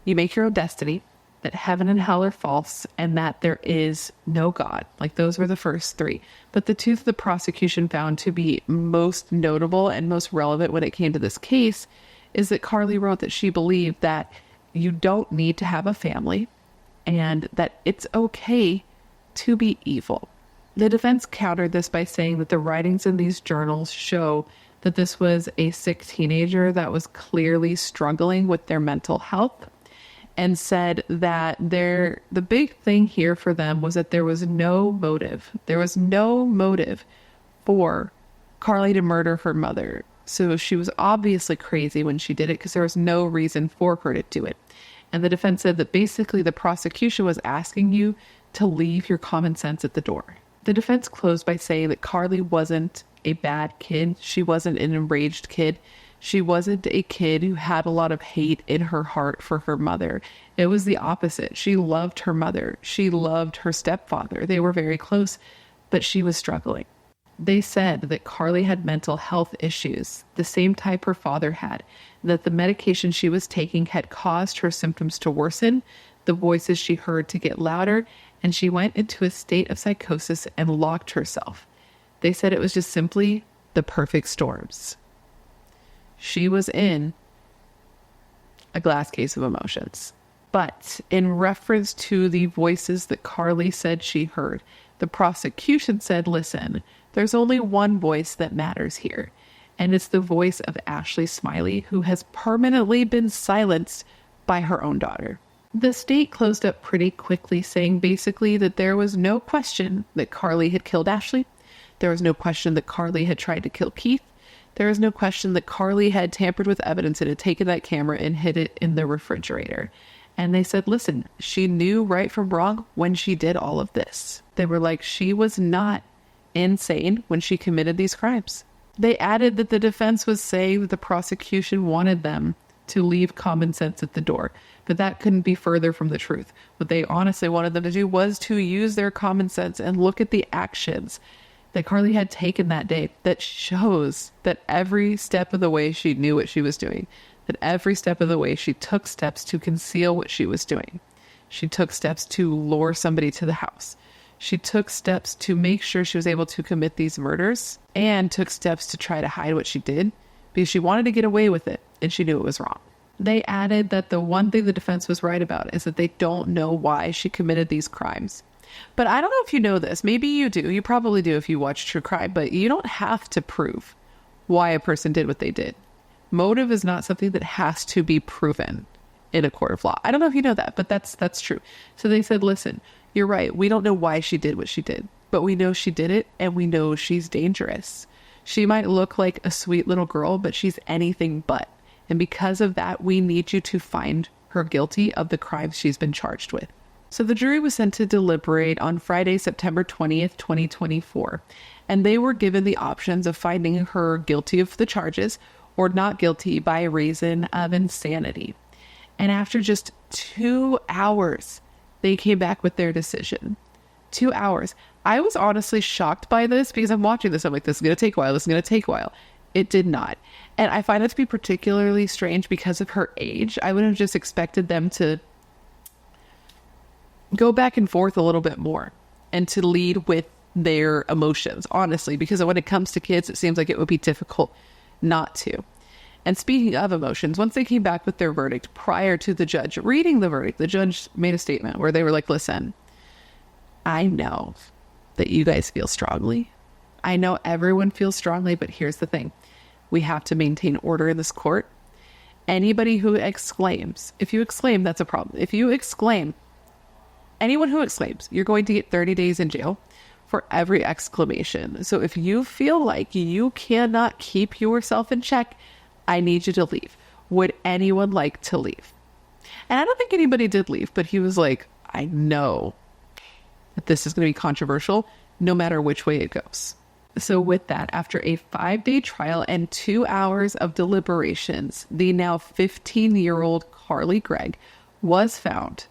you make your own destiny, that heaven and hell are false, and that there is no God. Like those were the first 3. But the 2 that the prosecution found to be most notable and most relevant when it came to this case is that Carly wrote that she believed that you don't need to have a family and that it's okay to be evil. The defense countered this by saying that the writings in these journals show that this was a sick teenager that was clearly struggling with their mental health, and said that the big thing here for them was that there was no motive. There was no motive for Carly to murder her mother. So she was obviously crazy when she did it because there was no reason for her to do it. And the defense said that basically the prosecution was asking you to leave your common sense at the door. The defense closed by saying that Carly wasn't a bad kid. She wasn't an enraged kid. She wasn't a kid who had a lot of hate in her heart for her mother. It was the opposite. She loved her mother. She loved her stepfather. They were very close, but she was struggling. They said that Carly had mental health issues, the same type her father had, that the medication she was taking had caused her symptoms to worsen, the voices she heard to get louder, and she went into a state of psychosis and locked herself. They said it was just simply the perfect storms. She was in a glass case of emotions. But in reference to the voices that Carly said she heard, the prosecution said, listen, there's only one voice that matters here, and it's the voice of Ashley Smylie, who has permanently been silenced by her own daughter. The state closed up pretty quickly, saying basically that there was no question that Carly had killed Ashley. There was no question that Carly had tried to kill Keith. There was no question that Carly had tampered with evidence and had taken that camera and hid it in the refrigerator. And they said, listen, she knew right from wrong when she did all of this. They were like, she was not insane when she committed these crimes. They added that the defense was saying that the prosecution wanted them to leave common sense at the door, but that couldn't be further from the truth. What they honestly wanted them to do was to use their common sense and look at the actions that Carly had taken that day that shows that every step of the way she knew what she was doing, that every step of the way she took steps to conceal what she was doing. She took steps to lure somebody to the house. She took steps to make sure she was able to commit these murders, and took steps to try to hide what she did because she wanted to get away with it and she knew it was wrong. They added that the one thing the defense was right about is that they don't know why she committed these crimes. But I don't know if you know this. Maybe you do. You probably do if you watch true crime, but you don't have to prove why a person did what they did. Motive is not something that has to be proven in a court of law. I don't know if you know that, but that's true. So they said, listen, you're right. We don't know why she did what she did, but we know she did it and we know she's dangerous. She might look like a sweet little girl, but she's anything but. And because of that, we need you to find her guilty of the crimes she's been charged with. So the jury was sent to deliberate on Friday, September 20th, 2024. And they were given the options of finding her guilty of the charges or not guilty by reason of insanity. And after just 2 hours, they came back with their decision. 2 hours. I was honestly shocked by this because I'm watching this. I'm like, this is going to take a while. This is going to take a while. It did not. And I find it to be particularly strange because of her age. I would have just expected them to go back and forth a little bit more and to lead with their emotions, honestly, because when it comes to kids, it seems like it would be difficult not to. And speaking of emotions, once they came back with their verdict prior to the judge reading the verdict, the judge made a statement where they were like, listen, I know that you guys feel strongly. I know everyone feels strongly, but here's the thing. We have to maintain order in this court. Anybody who exclaims, if you exclaim, that's a problem. If you exclaim, anyone who exclaims, you're going to get 30 days in jail for every exclamation. So if you feel like you cannot keep yourself in check, I need you to leave. Would anyone like to leave? And I don't think anybody did leave, but he was like, I know that this is going to be controversial no matter which way it goes. So with that, after a 5-day trial and 2 hours of deliberations, the now 15-year-old Carly Gregg was found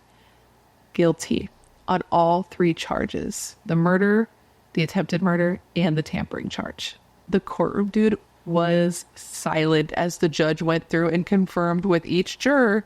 guilty on all 3 charges: the murder, the attempted murder, and the tampering charge. The courtroom dude was silent as the judge went through and confirmed with each juror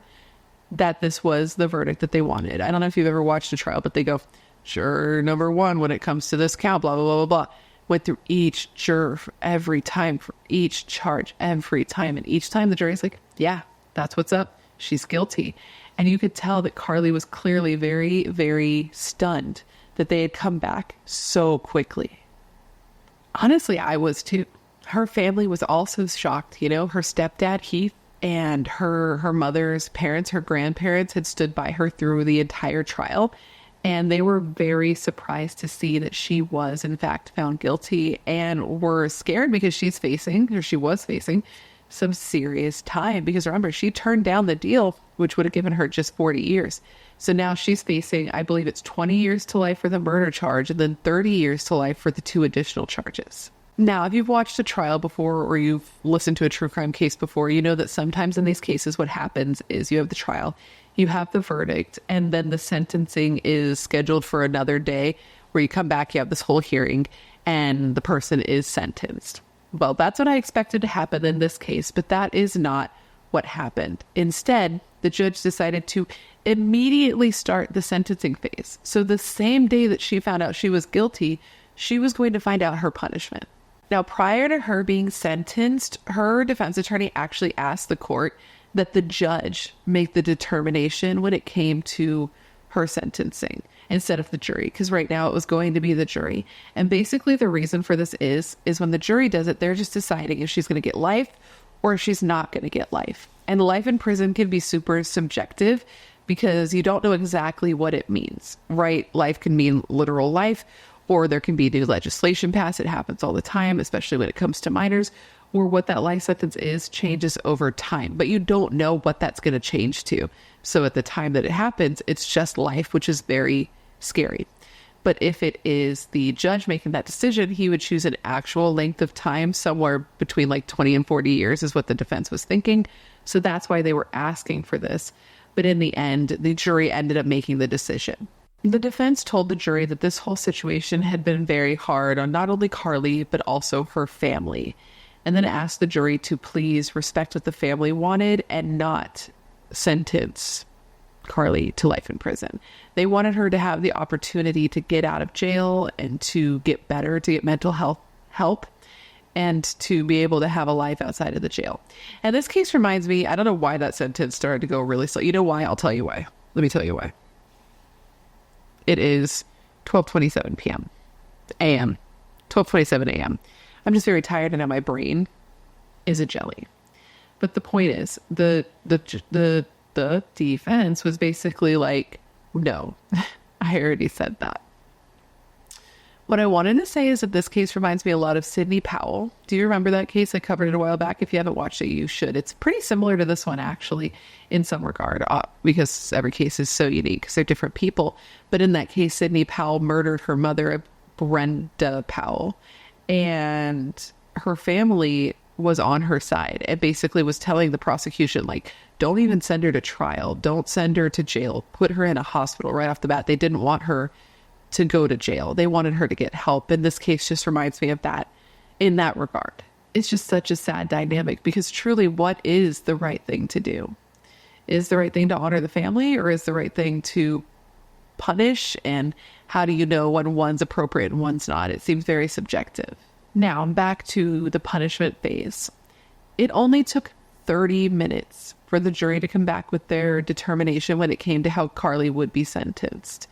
that this was the verdict that they wanted. I don't know if you've ever watched a trial, but they go, juror number 1, when it comes to this count, blah, blah, blah, blah, blah. Went through each juror every time for each charge every time. And each time the jury's like, yeah, that's what's up. She's guilty. And you could tell that Carly was clearly very, very stunned that they had come back so quickly. Honestly, I was too. Her family was also shocked. You know, her stepdad, Heath, and her mother's parents, her grandparents had stood by her through the entire trial. And they were very surprised to see that she was, in fact, found guilty, and were scared because she was facing some serious time. Because remember, she turned down the deal, which would have given her just 40 years. So now she's facing, I believe it's 20 years to life for the murder charge and then 30 years to life for the 2 additional charges. Now, if you've watched a trial before or you've listened to a true crime case before, you know that sometimes in these cases what happens is you have the trial, you have the verdict, and then the sentencing is scheduled for another day where you come back, you have this whole hearing, and the person is sentenced. Well, that's what I expected to happen in this case, but that is not what happened. Instead, the judge decided to immediately start the sentencing phase. So the same day that she found out she was guilty, she was going to find out her punishment. Now, prior to her being sentenced, her defense attorney actually asked the court that the judge make the determination when it came to her sentencing instead of the jury, because right now it was going to be the jury. And basically the reason for this is when the jury does it, they're just deciding if she's going to get life or if she's not going to get life. And life in prison can be super subjective because you don't know exactly what it means, right? Life can mean literal life, or there can be new legislation passed. It happens all the time, especially when it comes to minors. or what that life sentence is changes over time, but you don't know what that's going to change to. So at the time that it happens, it's just life, which is very scary. But if it is the judge making that decision, he would choose an actual length of time, somewhere between like 20 and 40 years is what the defense was thinking. So that's why they were asking for this. But in the end, the jury ended up making the decision. The defense told the jury that this whole situation had been very hard on not only Carly, but also her family. And then asked the jury to please respect what the family wanted and not sentence Carly to life in prison. They wanted her to have the opportunity to get out of jail and to get better, to get mental health help, and to be able to have a life outside of the jail. And this case reminds me, I don't know why that sentence started to go really slow. You know why? I'll tell you why. Let me tell you why. It is 12:27 p.m. a.m. 12:27 a.m. I'm just very tired and now my brain is a jelly. But the point is, the defense was basically like, no, I already said that. What I wanted to say is that this case reminds me a lot of Sidney Powell. Do you remember that case? I covered it a while back. If you haven't watched it, you should. It's pretty similar to this one, actually, in some regard, because every case is so unique because they're different people. But in that case, Sidney Powell murdered her mother, Brenda Powell, and her family was on her side and basically was telling the prosecution, like, don't even send her to trial. Don't send her to jail. Put her in a hospital right off the bat. They didn't want her to go to jail. They wanted her to get help. And this case just reminds me of that in that regard. It's just such a sad dynamic because truly, what is the right thing to do? Is the right thing to honor the family, or is the right thing to punish? And how do you know when one's appropriate and one's not? It seems very subjective. Now, back to the punishment phase. It only took 30 minutes for the jury to come back with their determination when it came to how Carly would be sentenced.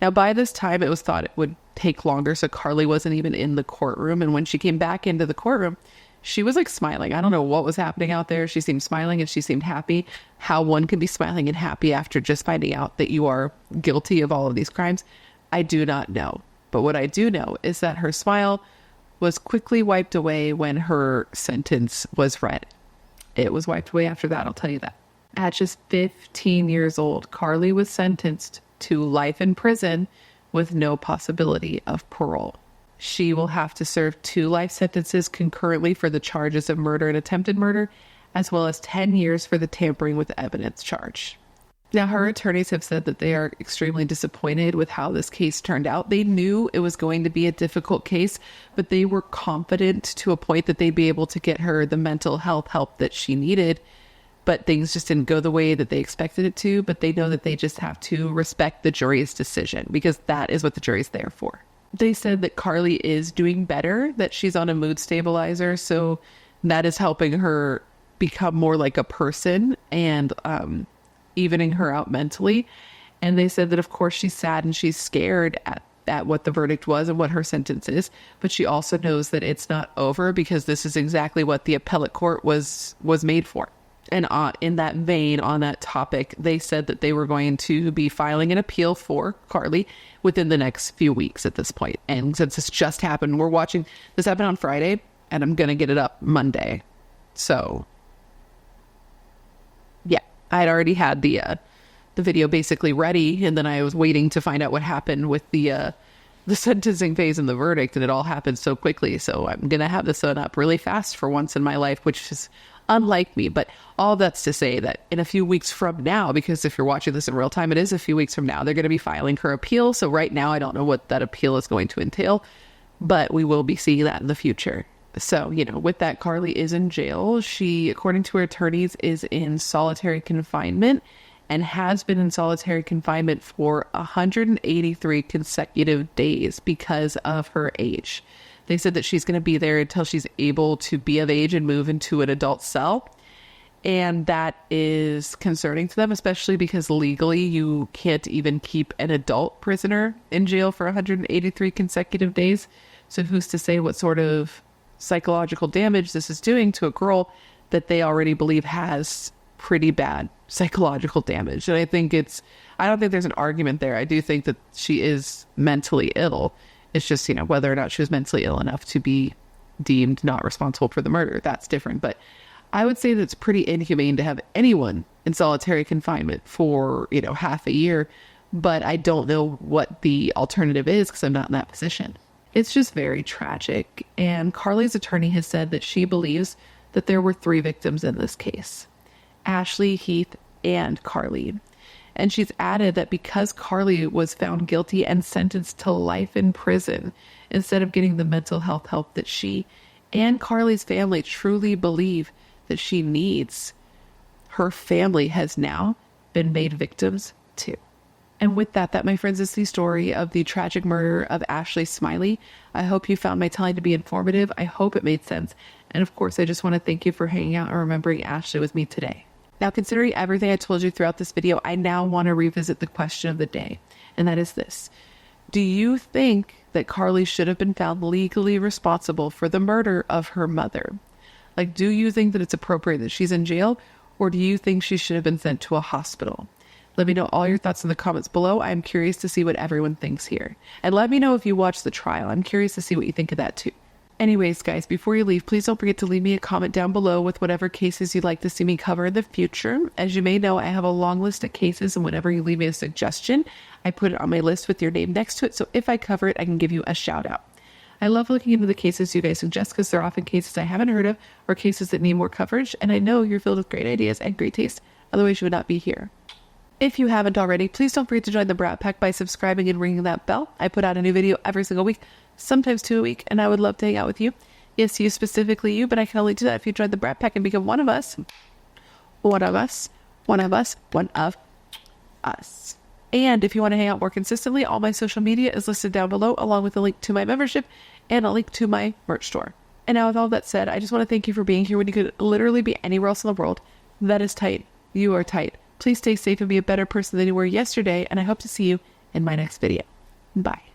Now, by this time, it was thought it would take longer, so Carly wasn't even in the courtroom. And when she came back into the courtroom, she was like smiling. I don't know what was happening out there. She seemed smiling and she seemed happy. How one can be smiling and happy after just finding out that you are guilty of all of these crimes, I do not know. But what I do know is that her smile was quickly wiped away when her sentence was read. It was wiped away after that, I'll tell you that. At just 15 years old, Carly was sentenced to life in prison with no possibility of parole. She will have to serve 2 life sentences concurrently for the charges of murder and attempted murder, as well as 10 years for the tampering with evidence charge. Now, her attorneys have said that they are extremely disappointed with how this case turned out. They knew it was going to be a difficult case, but they were confident to a point that they'd be able to get her the mental health help that she needed. But things just didn't go the way that they expected it to. But they know that they just have to respect the jury's decision because that is what the jury's there for. They said that Carly is doing better, that she's on a mood stabilizer. So that is helping her become more like a person and evening her out mentally. And they said that, of course, she's sad and she's scared at what the verdict was and what her sentence is. But she also knows that it's not over because this is exactly what the appellate court was made for. And in that vein, on that topic, they said that they were going to be filing an appeal for Carly within the next few weeks at this point. And since this just happened, we're watching this happen on Friday, and I'm going to get it up Monday. So, yeah, I had already had the video basically ready, and then I was waiting to find out what happened with the sentencing phase and the verdict, and it all happened so quickly. So I'm going to have this one up really fast for once in my life, which is unlike me. But all that's to say that in a few weeks from now, because if you're watching this in real time, it is a few weeks from now, they're going to be filing her appeal. So right now, I don't know what that appeal is going to entail, but we will be seeing that in the future. So, with that, Carly is in jail. She, according to her attorneys, is in solitary confinement and has been in solitary confinement for 183 consecutive days because of her age. They said that she's going to be there until she's able to be of age and move into an adult cell. And that is concerning to them, especially because legally you can't even keep an adult prisoner in jail for 183 consecutive days. So who's to say what sort of psychological damage this is doing to a girl that they already believe has pretty bad psychological damage. And I don't think there's an argument there. I do think that she is mentally ill. It's just, whether or not she was mentally ill enough to be deemed not responsible for the murder. That's different. But I would say that it's pretty inhumane to have anyone in solitary confinement for, half a year. But I don't know what the alternative is because I'm not in that position. It's just very tragic. And Carly's attorney has said that she believes that there were 3 victims in this case: Ashley, Heath, and Carly. And she's added that because Carly was found guilty and sentenced to life in prison instead of getting the mental health help that she and Carly's family truly believe that she needs, her family has now been made victims too. And with that, my friends, is the story of the tragic murder of Ashley Smylie. I hope you found my telling to be informative. I hope it made sense. And of course, I just want to thank you for hanging out and remembering Ashley with me today. Now, considering everything I told you throughout this video, I now want to revisit the question of the day. And that is this: do you think that Carly should have been found legally responsible for the murder of her mother? Like, do you think that it's appropriate that she's in jail, or do you think she should have been sent to a hospital? Let me know all your thoughts in the comments below. I'm curious to see what everyone thinks here. And let me know if you watched the trial. I'm curious to see what you think of that too. Anyways, guys, before you leave, please don't forget to leave me a comment down below with whatever cases you'd like to see me cover in the future. As you may know, I have a long list of cases, and whenever you leave me a suggestion, I put it on my list with your name next to it. So if I cover it, I can give you a shout out. I love looking into the cases you guys suggest because they're often cases I haven't heard of or cases that need more coverage. And I know you're filled with great ideas and great taste. Otherwise, you would not be here. If you haven't already, please don't forget to join the Brat Pack by subscribing and ringing that bell. I put out a new video every single week, sometimes 2 a week, and I would love to hang out with you. Yes, you, specifically you, but I can only do that if you join the Brat Pack and become one of us. One of us. One of us. One of us. And if you want to hang out more consistently, all my social media is listed down below, along with a link to my membership and a link to my merch store. And now with all that said, I just want to thank you for being here when you could literally be anywhere else in the world. That is tight. You are tight. Please stay safe and be a better person than you were yesterday, and I hope to see you in my next video. Bye.